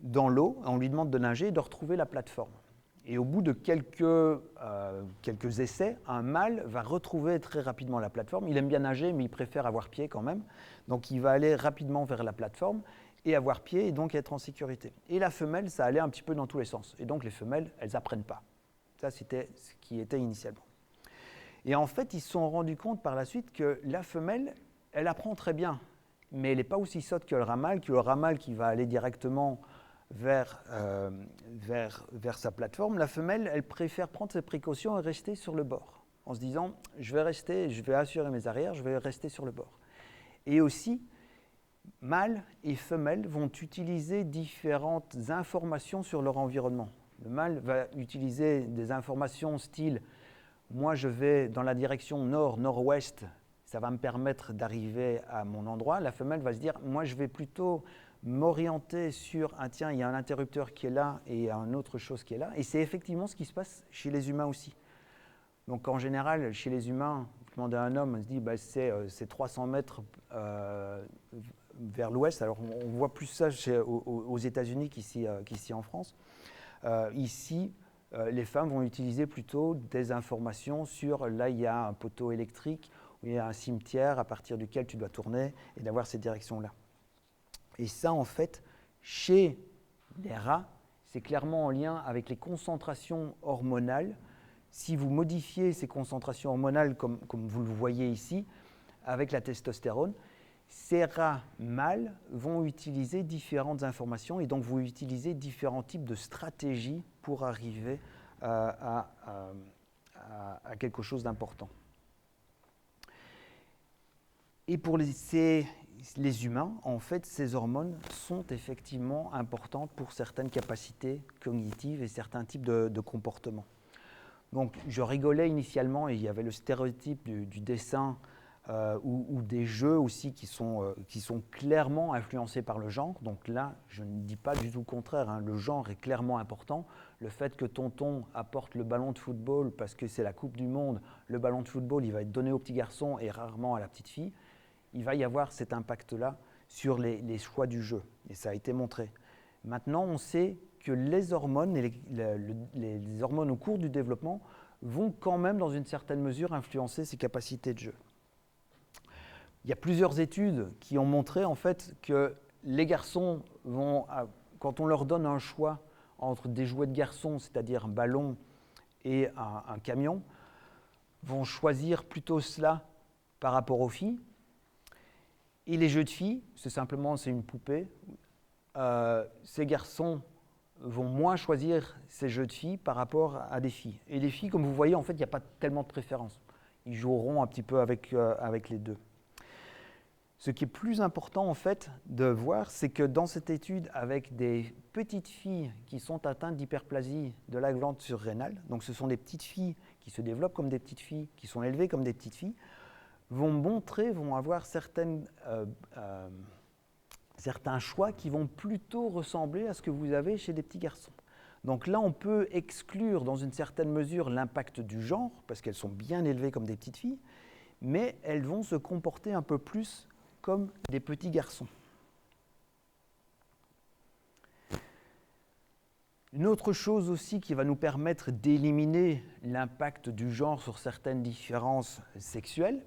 dans l'eau, on lui demande de nager et de retrouver la plateforme. Et au bout de quelques essais, un mâle va retrouver très rapidement la plateforme. Il aime bien nager, mais il préfère avoir pied quand même. Donc il va aller rapidement vers la plateforme et avoir pied et donc être en sécurité. Et la femelle, ça allait un petit peu dans tous les sens. Et donc les femelles, elles n'apprennent pas. Ça, c'était ce qui était initialement. Et en fait, ils se sont rendus compte par la suite que la femelle, elle apprend très bien, mais elle n'est pas aussi sotte que le rat mâle qui va aller directement vers sa plateforme. La femelle, elle préfère prendre ses précautions et rester sur le bord, en se disant « je vais assurer mes arrières, je vais rester sur le bord ». Et aussi, mâle et femelle vont utiliser différentes informations sur leur environnement. Le mâle va utiliser des informations style moi, je vais dans la direction nord-nord-ouest, ça va me permettre d'arriver à mon endroit. La femelle va se dire, moi, je vais plutôt m'orienter sur, tiens, il y a un interrupteur qui est là et il y a une autre chose qui est là. Et c'est effectivement ce qui se passe chez les humains aussi. Donc, en général, chez les humains, vous demandez à un homme, on se dit, c'est 300 mètres vers l'ouest. Alors, on voit plus ça aux États-Unis qu'ici en France. Ici, les femmes vont utiliser plutôt des informations sur là il y a un poteau électrique ou il y a un cimetière à partir duquel tu dois tourner et d'avoir ces directions-là. Et ça, en fait, chez les rats, c'est clairement en lien avec les concentrations hormonales. Si vous modifiez ces concentrations hormonales, comme vous le voyez ici, avec la testostérone, ces rats mâles vont utiliser différentes informations et donc vous utilisez différents types de stratégies pour arriver à quelque chose d'important. Et pour les humains, en fait, ces hormones sont effectivement importantes pour certaines capacités cognitives et certains types de comportements. Donc, je rigolais initialement et il y avait le stéréotype du dessin ou des jeux aussi qui sont clairement influencés par le genre. Donc là, je ne dis pas du tout le contraire, hein, le genre est clairement important. Le fait que tonton apporte le ballon de football parce que c'est la Coupe du Monde, le ballon de football, il va être donné au petit garçon et rarement à la petite fille. Il va y avoir cet impact-là sur les choix du jeu, et ça a été montré. Maintenant, on sait que les hormones, les hormones au cours du développement vont quand même, dans une certaine mesure, influencer ses capacités de jeu. Il y a plusieurs études qui ont montré en fait que les garçons vont, quand on leur donne un choix entre des jouets de garçons, c'est-à-dire un ballon et un camion, vont choisir plutôt cela par rapport aux filles. Et les jeux de filles, c'est une poupée. Ces garçons vont moins choisir ces jeux de filles par rapport à des filles. Et les filles, comme vous voyez, en fait, il n'y a pas tellement de préférence. Ils joueront un petit peu avec les deux. Ce qui est plus important, en fait, de voir, c'est que dans cette étude, avec des petites filles qui sont atteintes d'hyperplasie de la glande surrénale, donc ce sont des petites filles qui se développent comme des petites filles, qui sont élevées comme des petites filles, vont avoir certains choix qui vont plutôt ressembler à ce que vous avez chez des petits garçons. Donc là, on peut exclure dans une certaine mesure l'impact du genre, parce qu'elles sont bien élevées comme des petites filles, mais elles vont se comporter un peu plus comme des petits garçons. Une autre chose aussi qui va nous permettre d'éliminer l'impact du genre sur certaines différences sexuelles,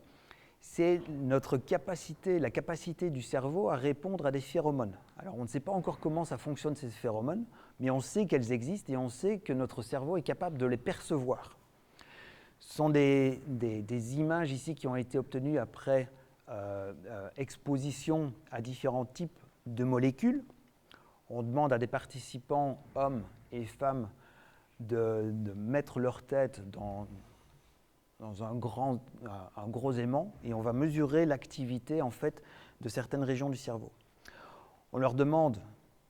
c'est la capacité du cerveau à répondre à des phéromones. Alors on ne sait pas encore comment ça fonctionne ces phéromones, mais on sait qu'elles existent et on sait que notre cerveau est capable de les percevoir. Ce sont des images ici qui ont été obtenues après exposition à différents types de molécules. On demande à des participants, hommes et femmes, de mettre leur tête dans un gros aimant et on va mesurer l'activité en fait de certaines régions du cerveau. On leur demande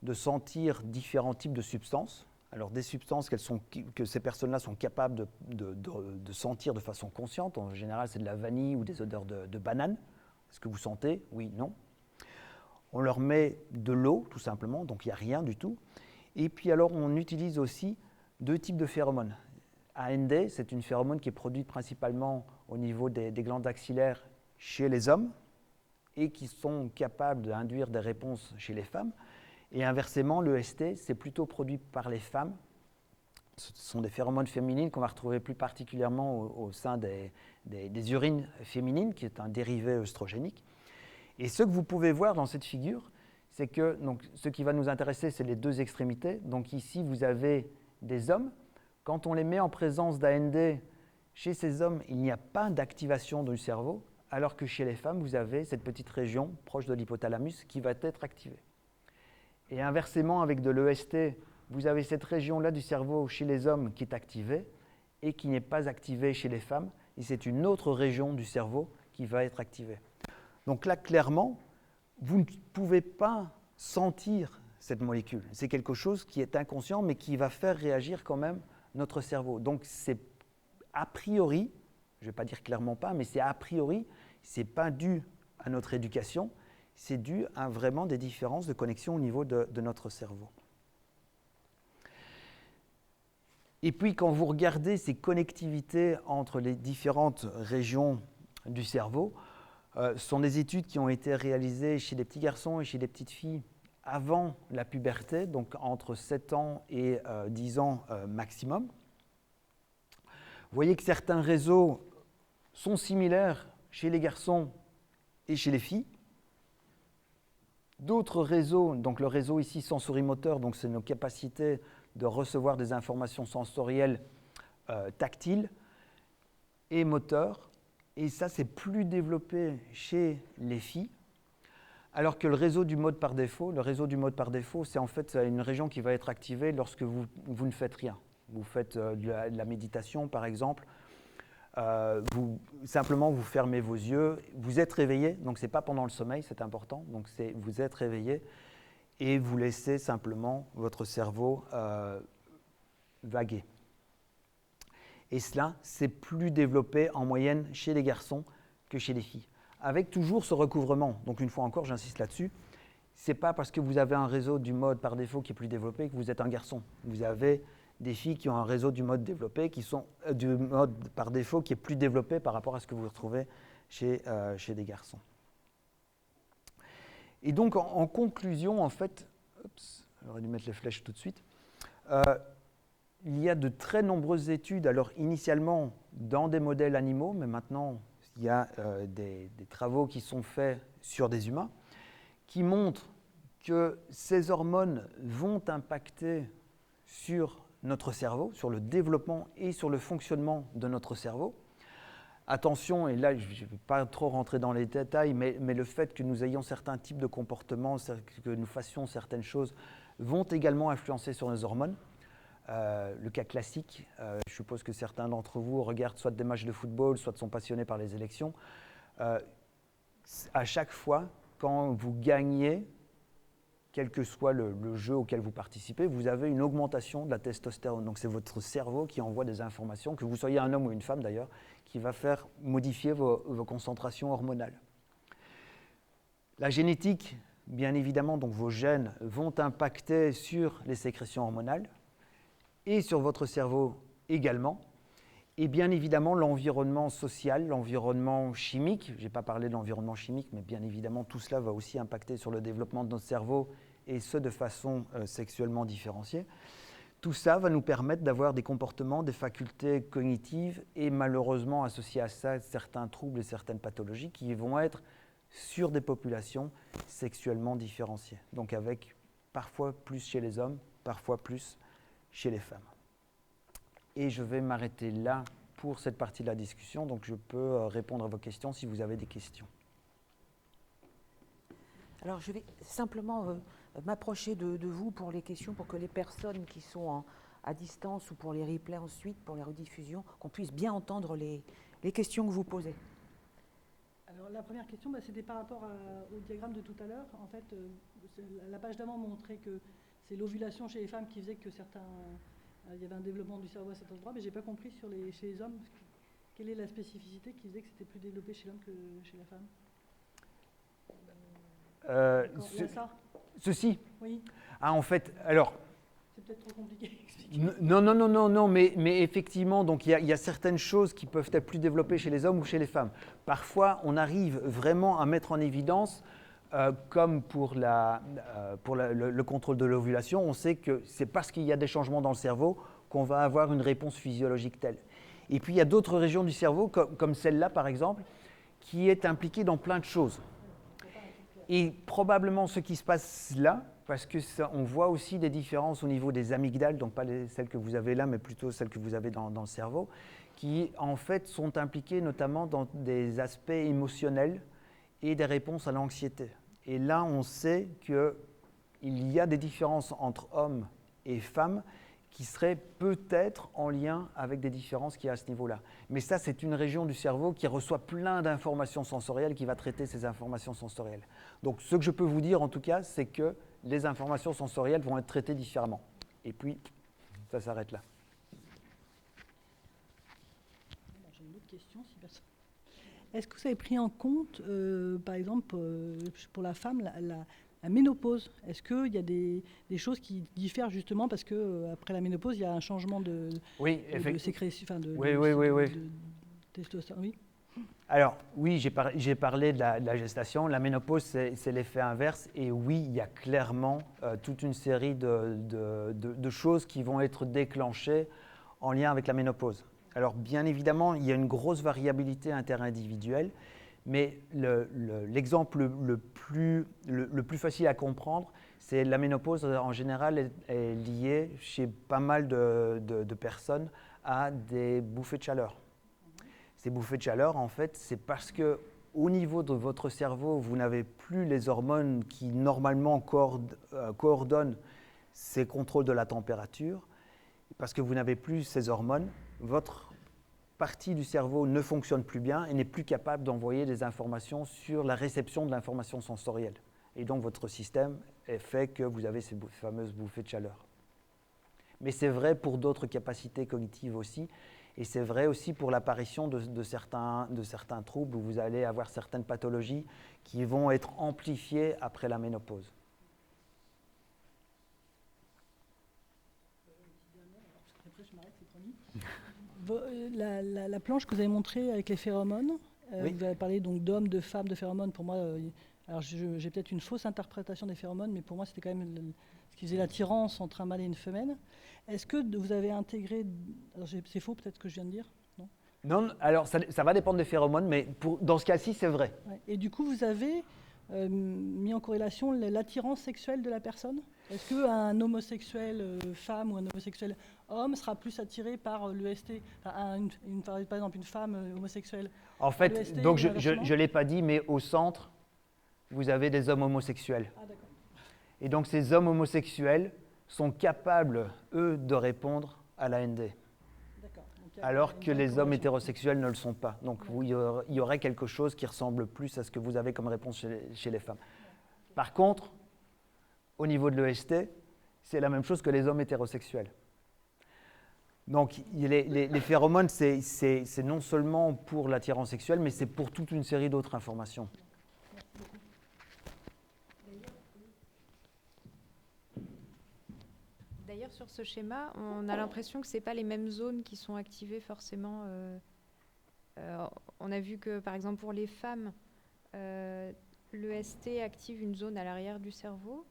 de sentir différents types de substances. Alors des substances que ces personnes-là sont capables de sentir de façon consciente. En général, c'est de la vanille ou des odeurs de banane. Est-ce que vous sentez? Oui, non. On leur met de l'eau, tout simplement, donc il n'y a rien du tout. Et puis alors, on utilise aussi deux types de phéromones. AND, c'est une phéromone qui est produite principalement au niveau des glandes axillaires chez les hommes et qui sont capables d'induire des réponses chez les femmes. Et inversement, l'EST, c'est plutôt produit par les femmes. Ce sont des phéromones féminines qu'on va retrouver plus particulièrement au sein des urines féminines, qui est un dérivé œstrogénique. Et ce que vous pouvez voir dans cette figure, c'est que donc, ce qui va nous intéresser, c'est les deux extrémités. Donc ici, vous avez des hommes. Quand on les met en présence d'AND, chez ces hommes, il n'y a pas d'activation du cerveau, alors que chez les femmes, vous avez cette petite région proche de l'hypothalamus qui va être activée. Et inversement, avec de l'EST, vous avez cette région-là du cerveau chez les hommes qui est activée et qui n'est pas activée chez les femmes. Et c'est une autre région du cerveau qui va être activée. Donc là, clairement, vous ne pouvez pas sentir cette molécule. C'est quelque chose qui est inconscient, mais qui va faire réagir quand même notre cerveau. Donc c'est a priori, je ne vais pas dire clairement pas, mais c'est a priori, ce n'est pas dû à notre éducation, c'est dû à vraiment des différences de connexion au niveau de notre cerveau. Et puis quand vous regardez ces connectivités entre les différentes régions du cerveau, ce sont des études qui ont été réalisées chez des petits garçons et chez des petites filles avant la puberté, donc entre 7 ans et 10 ans maximum. Vous voyez que certains réseaux sont similaires chez les garçons et chez les filles. D'autres réseaux, donc le réseau ici sensorimoteur, donc c'est nos capacités de recevoir des informations sensorielles tactiles et moteurs. Et ça, c'est plus développé chez les filles. Alors que le réseau du mode par défaut, c'est en fait une région qui va être activée lorsque vous ne faites rien. Vous faites de la méditation, par exemple. Simplement, vous fermez vos yeux. Vous êtes réveillé, donc ce n'est pas pendant le sommeil, c'est important. Donc vous êtes réveillé et vous laissez simplement votre cerveau vaguer. Et cela, c'est plus développé en moyenne chez les garçons que chez les filles. avec toujours ce recouvrement. Donc une fois encore, j'insiste là-dessus, ce n'est pas parce que vous avez un réseau du mode par défaut qui est plus développé que vous êtes un garçon. Vous avez des filles qui ont un réseau du mode développé, du mode par défaut qui est plus développé par rapport à ce que vous retrouvez chez des garçons. Et donc en conclusion, en fait, j'aurais dû mettre les flèches tout de suite, il y a de très nombreuses études, alors initialement dans des modèles animaux, mais maintenant il y a des travaux qui sont faits sur des humains, qui montrent que ces hormones vont impacter sur notre cerveau, sur le développement et sur le fonctionnement de notre cerveau. Attention, et là je ne vais pas trop rentrer dans les détails, mais le fait que nous ayons certains types de comportements, que nous fassions certaines choses, vont également influencer sur nos hormones. Le cas classique, je suppose que certains d'entre vous regardent soit des matchs de football, soit sont passionnés par les élections. À chaque fois, quand vous gagnez, quel que soit le jeu auquel vous participez, vous avez une augmentation de la testostérone. Donc c'est votre cerveau qui envoie des informations, que vous soyez un homme ou une femme d'ailleurs, qui va faire modifier vos concentrations hormonales. La génétique, bien évidemment, donc vos gènes vont impacter sur les sécrétions hormonales et sur votre cerveau également. Et bien évidemment, l'environnement social, l'environnement chimique, je n'ai pas parlé de l'environnement chimique, mais bien évidemment, tout cela va aussi impacter sur le développement de notre cerveau, et ce, de façon sexuellement différenciée. Tout ça va nous permettre d'avoir des comportements, des facultés cognitives, et malheureusement, associés à ça, certains troubles et certaines pathologies qui vont être sur des populations sexuellement différenciées. Donc avec parfois plus chez les hommes, parfois plus chez les femmes. Et je vais m'arrêter là pour cette partie de la discussion, donc je peux répondre à vos questions si vous avez des questions. Alors je vais simplement m'approcher de vous pour les questions, pour que les personnes qui sont à distance ou pour les replays ensuite, pour les rediffusions, qu'on puisse bien entendre les questions que vous posez. Alors la première question, c'était par rapport au diagramme de tout à l'heure. En fait, la page d'avant montrait que c'est l'ovulation chez les femmes qui faisait que il y avait un développement du cerveau à cet endroit, mais je n'ai pas compris chez les hommes, quelle est la spécificité qui faisait que c'était plus développé chez l'homme que chez la femme. Ceci. Oui. Ah, en fait, alors... C'est peut-être trop compliqué à expliquer. Non, mais effectivement, donc il y a certaines choses qui peuvent être plus développées chez les hommes ou chez les femmes. Parfois, on arrive vraiment à mettre en évidence, comme pour le contrôle de l'ovulation, on sait que c'est parce qu'il y a des changements dans le cerveau qu'on va avoir une réponse physiologique telle. Et puis, il y a d'autres régions du cerveau, comme celle-là, par exemple, qui est impliquée dans plein de choses. Et probablement ce qui se passe là, parce qu'on voit aussi des différences au niveau des amygdales, donc pas celles que vous avez là, mais plutôt celles que vous avez dans le cerveau, qui en fait sont impliquées notamment dans des aspects émotionnels et des réponses à l'anxiété. Et là, on sait qu'il y a des différences entre hommes et femmes qui seraient peut-être en lien avec des différences qu'il y a à ce niveau-là. Mais ça, c'est une région du cerveau qui reçoit plein d'informations sensorielles, qui va traiter ces informations sensorielles. Donc, ce que je peux vous dire, en tout cas, c'est que les informations sensorielles vont être traitées différemment. Et puis, ça s'arrête là. J'ai une autre question, si personne... Est-ce que vous avez pris en compte, par exemple, pour la femme, la ménopause? Est-ce qu'il y a des choses qui diffèrent justement parce qu'après la ménopause, il y a un changement de sécrétion, de testostérone? Oui. Alors, oui, j'ai parlé de la gestation. La ménopause, c'est l'effet inverse. Et oui, il y a clairement toute une série de choses qui vont être déclenchées en lien avec la ménopause. Alors, bien évidemment, il y a une grosse variabilité interindividuelle, mais l'exemple le plus facile à comprendre, c'est la ménopause, en général, est liée chez pas mal de personnes à des bouffées de chaleur. Ces bouffées de chaleur, en fait, c'est parce qu'au niveau de votre cerveau, vous n'avez plus les hormones qui, normalement, coordonnent ces contrôles de la température. Parce que vous n'avez plus ces hormones, votre partie du cerveau ne fonctionne plus bien et n'est plus capable d'envoyer des informations sur la réception de l'information sensorielle. Et donc, votre système fait que vous avez ces fameuses bouffées de chaleur. Mais c'est vrai pour d'autres capacités cognitives aussi. Et c'est vrai aussi pour l'apparition de certains troubles où vous allez avoir certaines pathologies qui vont être amplifiées après la ménopause. La planche que vous avez montrée avec les phéromones, Oui. vous avez parlé donc d'hommes, de femmes, de phéromones. Pour moi, alors j'ai peut-être une fausse interprétation des phéromones, mais pour moi c'était quand même ce qui faisait l'attirance entre un mâle et une femelle. Est-ce que vous avez intégré, alors c'est faux peut-être ce que je viens de dire, non? Non, alors ça va dépendre des phéromones, mais dans ce cas-ci, c'est vrai. Ouais. Et du coup, vous avez mis en corrélation l'attirance sexuelle de la personne? Est-ce qu'un homosexuel femme ou un homosexuel homme sera plus attiré par l'EST, par exemple une femme homosexuelle? En fait, donc je ne l'ai pas dit, mais au centre, vous avez des hommes homosexuels. Ah, d'accord. Et donc ces hommes homosexuels sont capables, eux, de répondre à l'AND. Alors que les hommes hétérosexuels ne le sont pas. Donc il y aurait quelque chose qui ressemble plus à ce que vous avez comme réponse chez les femmes. Par contre, au niveau de l'EST, c'est la même chose que les hommes hétérosexuels. Donc les phéromones, c'est non seulement pour l'attirance sexuelle, mais c'est pour toute une série d'autres informations. D'ailleurs, sur ce schéma, on a l'impression que ce n'est pas les mêmes zones qui sont activées forcément. On a vu que, par exemple, pour les femmes, l'EST active une zone à l'arrière du cerveau.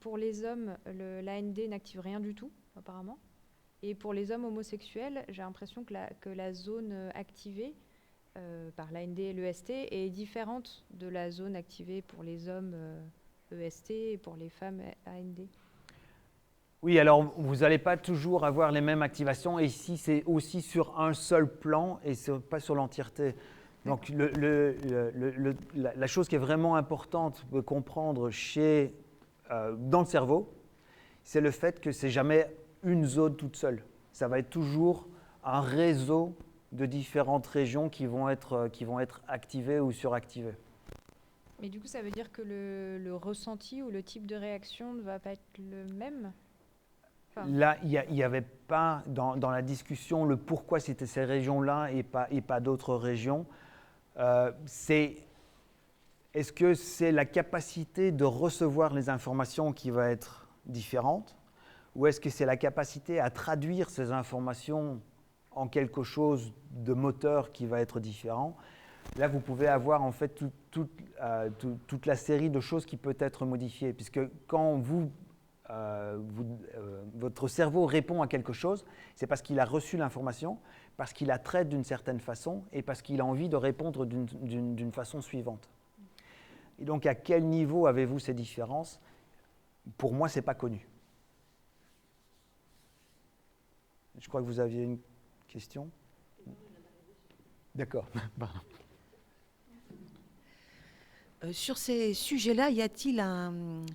Pour les hommes, l'AND n'active rien du tout, apparemment. Et pour les hommes homosexuels, j'ai l'impression que la zone activée par l'AND et l'EST est différente de la zone activée pour les hommes EST et pour les femmes AND. Oui, alors vous n'allez pas toujours avoir les mêmes activations, et ici c'est aussi sur un seul plan et pas sur l'entièreté. Donc la chose qui est vraiment importante de comprendre dans le cerveau, c'est le fait que c'est jamais une zone toute seule. Ça va être toujours un réseau de différentes régions qui vont être activées ou suractivées. Mais du coup, ça veut dire que le ressenti ou le type de réaction ne va pas être le même? Là, il n'y avait pas dans la discussion le pourquoi c'était ces régions-là et pas d'autres régions. Est-ce que c'est la capacité de recevoir les informations qui va être différente, ou est-ce que c'est la capacité à traduire ces informations en quelque chose de moteur qui va être différent? Là, vous pouvez avoir en fait toute la série de choses qui peut être modifiée, puisque quand votre cerveau répond à quelque chose, c'est parce qu'il a reçu l'information, parce qu'il la traite d'une certaine façon et parce qu'il a envie de répondre d'une façon suivante. Et donc, à quel niveau avez-vous ces différences? Pour moi, ce n'est pas connu. Je crois que vous aviez une question. D'accord. Sur ces sujets-là, y a-t-il une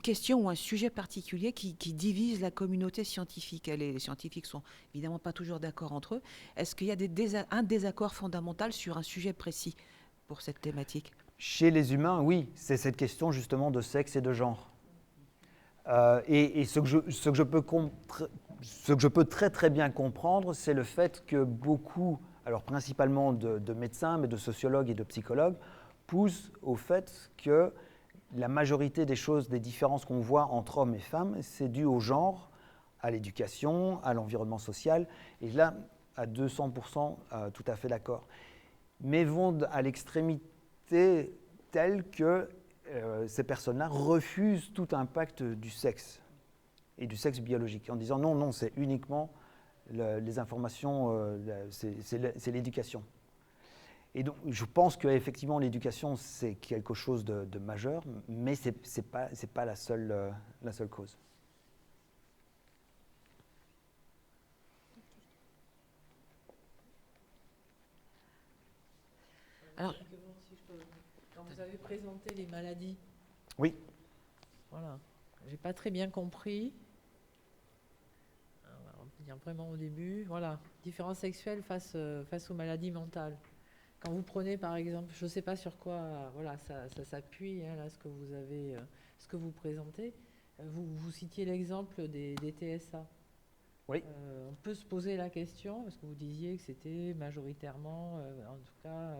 question ou un sujet particulier qui divise la communauté scientifique? Les scientifiques sont évidemment pas toujours d'accord entre eux. Est-ce qu'il y a un désaccord fondamental sur un sujet précis pour cette thématique? Chez les humains, oui, c'est cette question justement de sexe et de genre. Et ce que je peux très très bien comprendre, c'est le fait que beaucoup, alors principalement de médecins, mais de sociologues et de psychologues, poussent au fait que la majorité des choses, des différences qu'on voit entre hommes et femmes, c'est dû au genre, à l'éducation, à l'environnement social. Et là, à 200%, tout à fait d'accord. Mais vont à l'extrémité telle que ces personnes-là refusent tout impact du sexe et du sexe biologique, en disant non, c'est uniquement les informations, c'est l'éducation. Et donc, je pense qu'effectivement, l'éducation, c'est quelque chose de majeur, mais ce n'est pas la seule cause. Alors, quand vous avez présenté les maladies, oui. Voilà, j'ai pas très bien compris. On peut dire vraiment au début, voilà, différence sexuelle face aux maladies mentales. Quand vous prenez par exemple, je ne sais pas sur quoi, voilà, ça s'appuie, hein, là, ce que vous présentez. Vous citiez l'exemple des TSA. Oui. On peut se poser la question, parce que vous disiez que c'était majoritairement, en tout cas,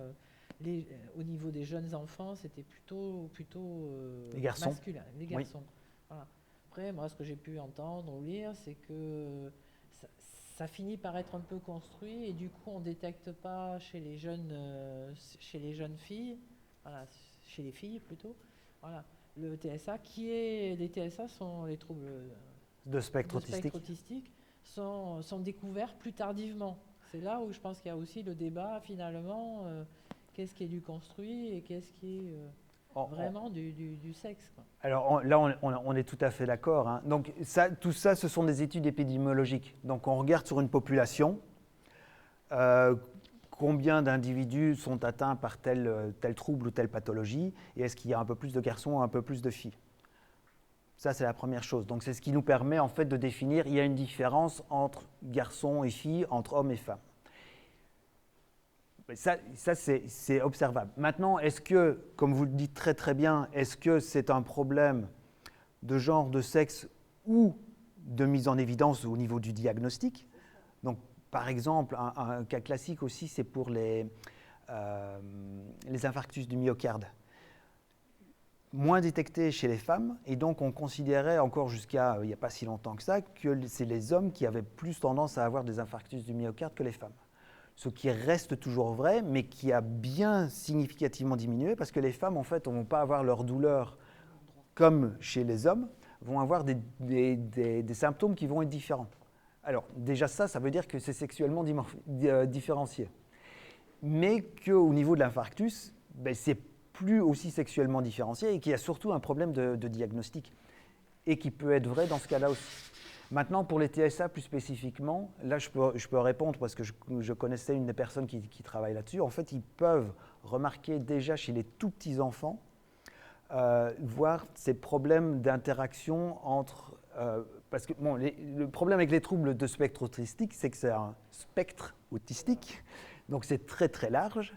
au niveau des jeunes enfants, c'était plutôt Les garçons. masculin, les garçons. Voilà. Après, moi, ce que j'ai pu entendre ou lire, c'est que ça finit par être un peu construit et du coup, on ne détecte pas chez les jeunes filles, voilà, chez les filles plutôt, voilà, le TSA, les TSA sont les troubles De spectre autistique. autistique, sont découverts plus tardivement. C'est là où je pense qu'il y a aussi le débat, finalement, qu'est-ce qui est du construit et qu'est-ce qui est vraiment du sexe, quoi. Alors là, on est tout à fait d'accord, hein. Donc tout ça, ce sont des études épidémiologiques. Donc on regarde sur une population, combien d'individus sont atteints par tel trouble ou telle pathologie, et est-ce qu'il y a un peu plus de garçons ou un peu plus de filles. Ça, c'est la première chose. Donc c'est ce qui nous permet en fait de définir, il y a une différence entre garçons et filles, entre hommes et femmes. Ça c'est observable. Maintenant, est-ce que, comme vous le dites très très bien, est-ce que c'est un problème de genre, de sexe ou de mise en évidence au niveau du diagnostic? Donc, par exemple, un cas classique aussi, c'est pour les infarctus du myocarde. Moins détectés chez les femmes, et donc on considérait encore jusqu'à il n'y a pas si longtemps que ça, que c'est les hommes qui avaient plus tendance à avoir des infarctus du myocarde que les femmes. Ce qui reste toujours vrai, mais qui a bien significativement diminué, parce que les femmes, en fait, ne vont pas avoir leur douleur comme chez les hommes, vont avoir des symptômes qui vont être différents. Alors, déjà ça veut dire que c'est sexuellement différencié. Mais qu'au niveau de l'infarctus, c'est plus aussi sexuellement différencié et qu'il y a surtout un problème de diagnostic, et qui peut être vrai dans ce cas-là aussi. Maintenant, pour les TSA plus spécifiquement, là je peux répondre parce que je connaissais une des personnes qui travaille là-dessus. En fait, ils peuvent remarquer déjà chez les tout petits enfants, voir ces problèmes d'interaction entre... parce que bon, le problème avec les troubles de spectre autistique, c'est que c'est un spectre autistique, donc c'est très très large.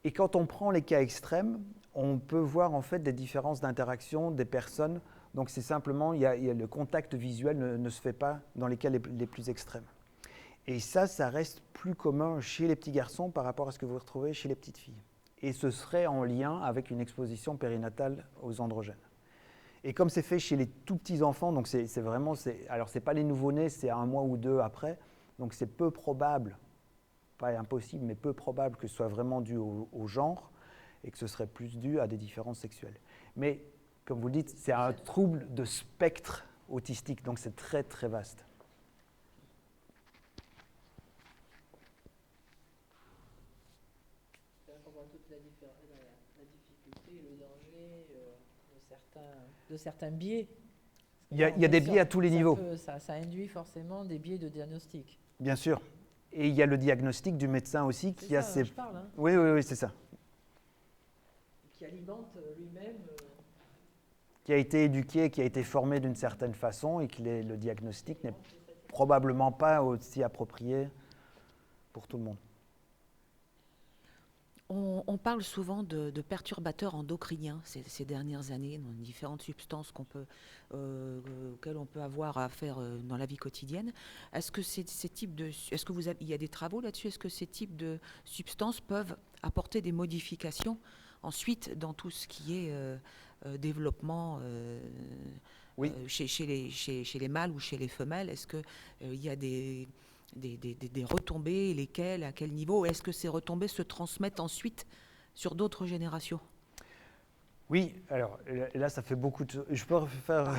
Et quand on prend les cas extrêmes, on peut voir en fait des différences d'interaction des personnes. Donc c'est simplement, le contact visuel ne se fait pas dans les cas les plus extrêmes. Et ça reste plus commun chez les petits garçons par rapport à ce que vous retrouvez chez les petites filles. Et ce serait en lien avec une exposition périnatale aux androgènes. Et comme c'est fait chez les tout petits enfants, donc c'est vraiment, alors c'est pas les nouveau-nés, c'est 1 mois ou 2 après, donc c'est peu probable, pas impossible, mais peu probable que ce soit vraiment dû au genre et que ce serait plus dû à des différences sexuelles. Mais comme vous le dites, c'est un trouble de spectre autistique, donc c'est très très vaste. On voit toute la difficulté et le danger de certains biais. Il y a des biais à tous les niveaux. Ça induit forcément des biais de diagnostic. Bien sûr. Et il y a le diagnostic du médecin aussi qui a ses... Je parle, hein. Oui, c'est ça. Qui alimente lui-même... Qui a été éduqué, qui a été formé d'une certaine façon et que le diagnostic n'est probablement pas aussi approprié pour tout le monde. On parle souvent de perturbateurs endocriniens ces dernières années, dans différentes substances auxquelles on peut avoir affaire dans la vie quotidienne. Est-ce que il y a des travaux là-dessus? Est-ce que ces types de substances peuvent apporter des modifications ensuite dans tout ce qui est développement Oui. Chez les mâles ou chez les femelles? Est-ce qu'il y a des retombées, lesquelles, à quel niveau? Est-ce que ces retombées se transmettent ensuite sur d'autres générations? Oui, alors là, ça fait beaucoup de... Je peux faire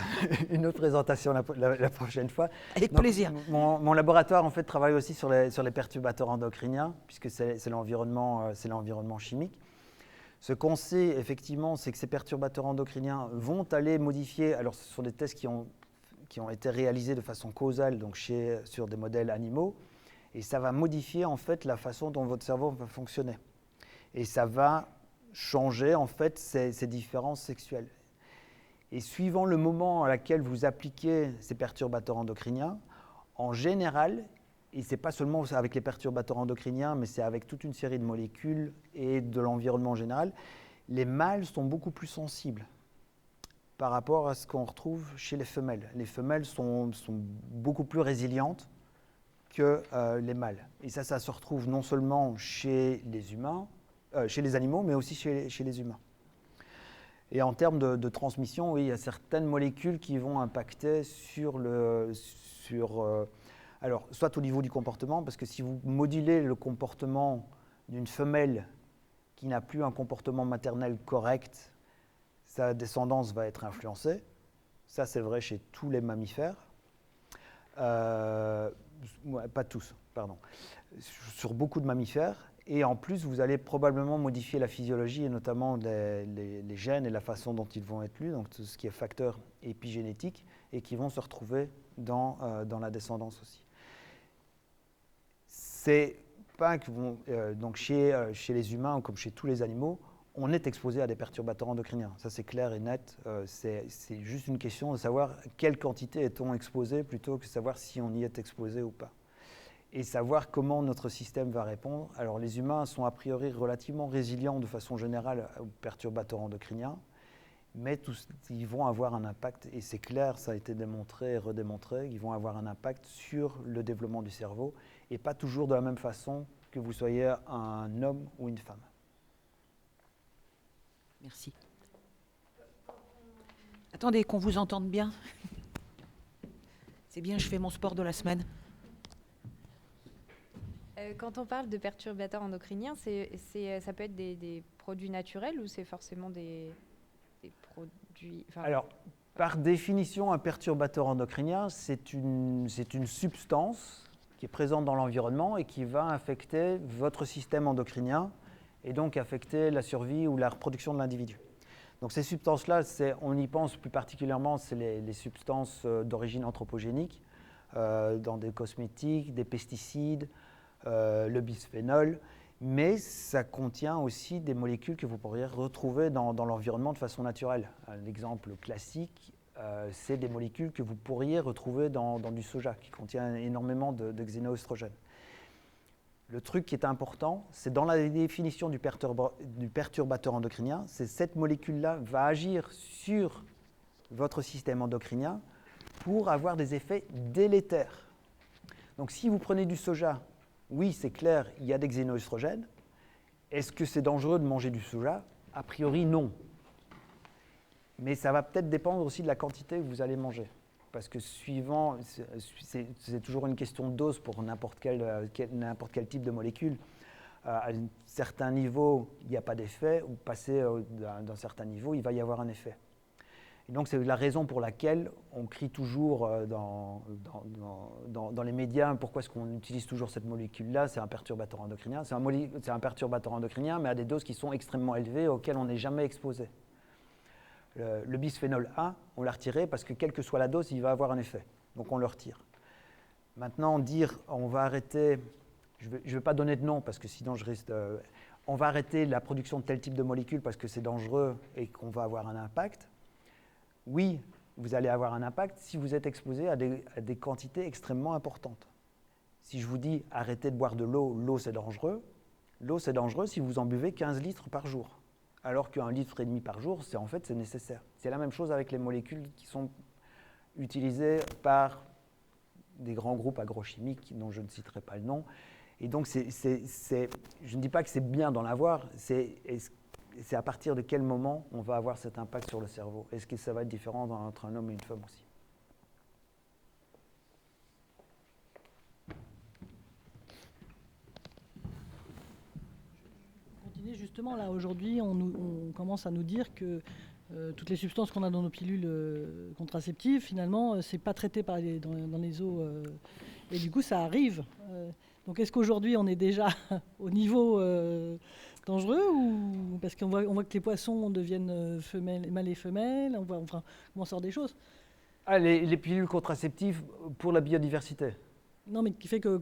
une autre présentation la prochaine fois. Avec Donc, plaisir. Mon laboratoire, en fait, travaille aussi sur les perturbateurs endocriniens, puisque c'est l'environnement chimique. Ce qu'on sait, effectivement, c'est que ces perturbateurs endocriniens vont aller modifier... Alors, ce sont des tests qui ont été réalisés de façon causale, donc sur des modèles animaux, et ça va modifier, en fait, la façon dont votre cerveau va fonctionner. Et ça va changer en fait ces différences sexuelles. Et suivant le moment à laquelle vous appliquez ces perturbateurs endocriniens, en général, et ce n'est pas seulement avec les perturbateurs endocriniens, mais c'est avec toute une série de molécules et de l'environnement en général, les mâles sont beaucoup plus sensibles par rapport à ce qu'on retrouve chez les femelles. Les femelles sont beaucoup plus résilientes que les mâles. Et ça se retrouve non seulement chez les humains, chez les animaux, mais aussi chez les humains. Et en termes de transmission, oui, il y a certaines molécules qui vont impacter alors, soit au niveau du comportement, parce que si vous modulez le comportement d'une femelle qui n'a plus un comportement maternel correct, sa descendance va être influencée. Ça, c'est vrai chez tous les mammifères. Pas tous, pardon. Sur beaucoup de mammifères. Et en plus, vous allez probablement modifier la physiologie, et notamment les gènes et la façon dont ils vont être lus, donc tout ce qui est facteurs épigénétiques, et qui vont se retrouver dans la descendance aussi. C'est pas que donc chez les humains, comme chez tous les animaux, on est exposé à des perturbateurs endocriniens. Ça, c'est clair et net. C'est juste une question de savoir quelle quantité est-on exposé, plutôt que de savoir si on y est exposé ou pas. Et savoir comment notre système va répondre. Alors, les humains sont a priori relativement résilients de façon générale aux perturbateurs endocriniens, mais ils vont avoir un impact, et c'est clair, ça a été démontré et redémontré, ils vont avoir un impact sur le développement du cerveau, et pas toujours de la même façon que vous soyez un homme ou une femme. Merci. Attendez, qu'on vous entende bien. C'est bien, je fais mon sport de la semaine. Quand on parle de perturbateurs endocriniens, ça peut être des produits naturels ou c'est forcément des produits... Alors, par définition, un perturbateur endocrinien, c'est une substance qui est présente dans l'environnement et qui va affecter votre système endocrinien et donc affecter la survie ou la reproduction de l'individu. Donc ces substances-là, on y pense plus particulièrement, c'est les substances d'origine anthropogénique, dans des cosmétiques, des pesticides, le bisphénol, mais ça contient aussi des molécules que vous pourriez retrouver dans l'environnement de façon naturelle. Un exemple classique, c'est des molécules que vous pourriez retrouver dans du soja, qui contient énormément de xénoœstrogènes. Le truc qui est important, c'est dans la définition du perturbateur endocrinien, c'est cette molécule-là va agir sur votre système endocrinien pour avoir des effets délétères. Donc si vous prenez du soja, oui, c'est clair, il y a des xénoœstrogènes. Est-ce que c'est dangereux de manger du soja? A priori, non. Mais ça va peut-être dépendre aussi de la quantité que vous allez manger. Parce que suivant, c'est toujours une question de dose pour n'importe quel type de molécule. À un certain niveau, il n'y a pas d'effet, ou passé d'un certain niveau, il va y avoir un effet. Et donc c'est la raison pour laquelle on crie toujours dans les médias pourquoi est-ce qu'on utilise toujours cette molécule-là, c'est un perturbateur endocrinien. C'est un perturbateur endocrinien, mais à des doses qui sont extrêmement élevées, auxquelles on n'est jamais exposé. Le bisphénol A, on l'a retiré parce que quelle que soit la dose, il va avoir un effet. Donc on le retire. Maintenant, dire on va arrêter, je ne vais pas donner de nom parce que sinon je risque on va arrêter la production de tel type de molécules parce que c'est dangereux et qu'on va avoir un impact. Oui, vous allez avoir un impact si vous êtes exposé à des quantités extrêmement importantes. Si je vous dis arrêtez de boire de l'eau, l'eau c'est dangereux. L'eau c'est dangereux si vous en buvez 15 litres par jour. Alors qu'1,5 litre par jour, c'est nécessaire. C'est la même chose avec les molécules qui sont utilisées par des grands groupes agrochimiques dont je ne citerai pas le nom. Et donc, je ne dis pas que c'est bien d'en avoir, c'est à partir de quel moment on va avoir cet impact sur le cerveau. Est-ce que ça va être différent entre un homme et une femme aussi? Justement, là, aujourd'hui, on commence à nous dire que toutes les substances qu'on a dans nos pilules contraceptives, finalement, c'est pas traité dans les eaux. Et du coup, ça arrive. Donc, est-ce qu'aujourd'hui, on est déjà au niveau dangereux ou parce qu'on voit que les poissons deviennent mâles et femelles, on sort des choses. Ah, les pilules contraceptives pour la biodiversité. Non, mais qui fait que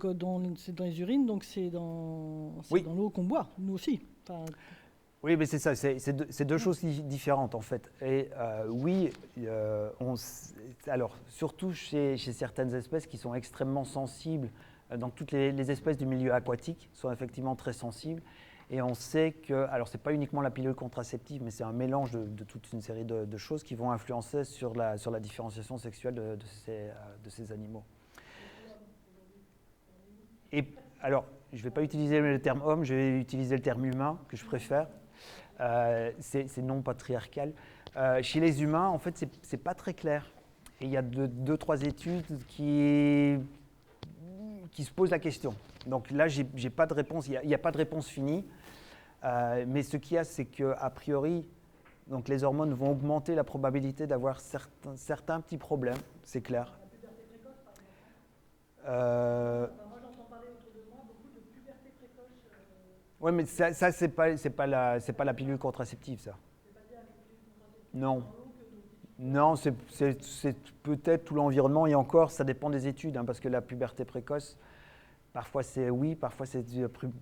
c'est dans les urines, donc c'est dans l'eau qu'on boit, nous aussi. Enfin, oui, mais c'est ça, c'est deux choses différentes en fait. Et oui, alors surtout chez certaines espèces qui sont extrêmement sensibles, donc toutes les espèces du milieu aquatique sont effectivement très sensibles. Et on sait que, alors ce n'est pas uniquement la pilule contraceptive, mais c'est un mélange de toute une série de choses qui vont influencer sur la différenciation sexuelle de ces animaux. Et alors, je ne vais pas utiliser le terme homme, je vais utiliser le terme humain, que je préfère. C'est non patriarcal. Chez les humains, en fait, ce n'est pas très clair. Et il y a deux, trois études qui se posent la question. Donc là, j'ai pas de réponse, il n'y a pas de réponse finie. Mais ce qu'il y a, c'est qu'a priori, donc les hormones vont augmenter la probabilité d'avoir certains petits problèmes, c'est clair. La puberté précoce, par exemple. Moi, j'entends parler autour de moi beaucoup de puberté précoce. Oui, mais ça c'est pas la pilule contraceptive, ça. C'est pas lié avec la pilule contraceptive. Non. Non, c'est peut-être tout l'environnement, et encore, ça dépend des études, hein, parce que la puberté précoce, parfois c'est oui, parfois c'est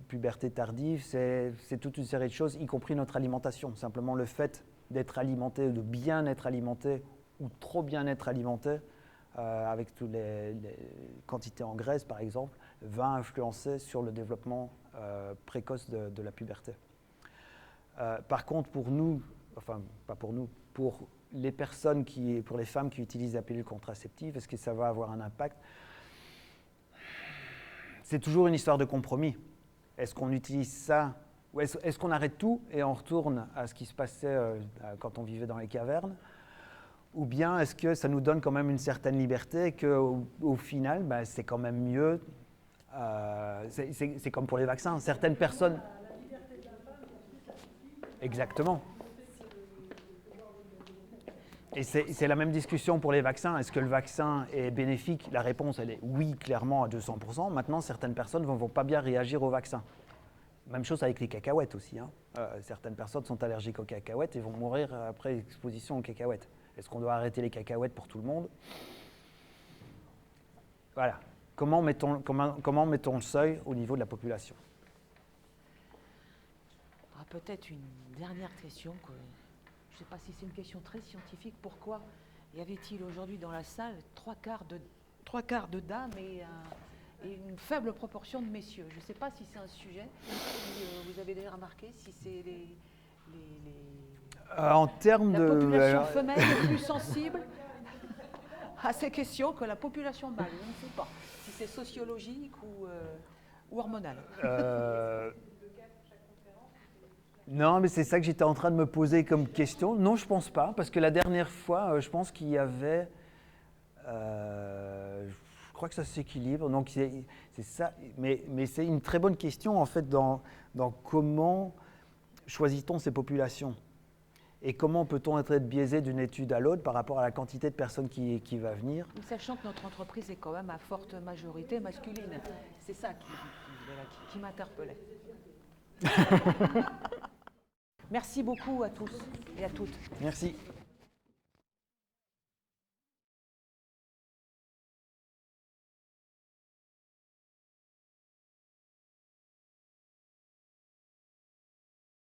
puberté tardive, c'est toute une série de choses, y compris notre alimentation. Simplement le fait d'être alimenté, de bien être alimenté, ou trop bien être alimenté, avec toutes les quantités en graisse par exemple, va influencer sur le développement précoce de la puberté. Par contre, pour nous, enfin pas pour nous, pour les personnes pour les femmes qui utilisent la pilule contraceptive, est-ce que ça va avoir un impact? C'est toujours une histoire de compromis. Est-ce qu'on utilise ça, ou est-ce qu'on arrête tout et on retourne à ce qui se passait quand on vivait dans les cavernes? Ou bien est-ce que ça nous donne quand même une certaine liberté et qu'au final, bah, c'est quand même mieux, c'est comme pour les vaccins, certaines personnes... Exactement. Et c'est la même discussion pour les vaccins. Est-ce que le vaccin est bénéfique? La réponse, elle est oui, clairement, à 200%. Maintenant, certaines personnes ne vont pas bien réagir au vaccin. Même chose avec les cacahuètes aussi. Hein. Certaines personnes sont allergiques aux cacahuètes et vont mourir après exposition aux cacahuètes. Est-ce qu'on doit arrêter les cacahuètes pour tout le monde? Voilà. Comment mettons le seuil au niveau de la population? Peut-être une dernière question. Je ne sais pas si c'est une question très scientifique. Pourquoi y avait-il aujourd'hui dans la salle trois quarts de dames et une faible proportion de messieurs? Je ne sais pas si c'est un sujet, si vous avez déjà remarqué, si c'est en termes la population femelle est plus sensible à ces questions que la population mâle. Je ne sais pas si c'est sociologique ou hormonal. Non, mais c'est ça que j'étais en train de me poser comme question. Non, je ne pense pas, parce que la dernière fois, je pense qu'il y avait... je crois que ça s'équilibre. Donc, c'est ça. Mais c'est une très bonne question, en fait, dans comment choisit-on ces populations? Et comment peut-on être biaisé d'une étude à l'autre par rapport à la quantité de personnes qui va venir? Sachant que notre entreprise est quand même à forte majorité masculine. C'est ça qui m'interpellait. Merci beaucoup à tous et à toutes. Merci.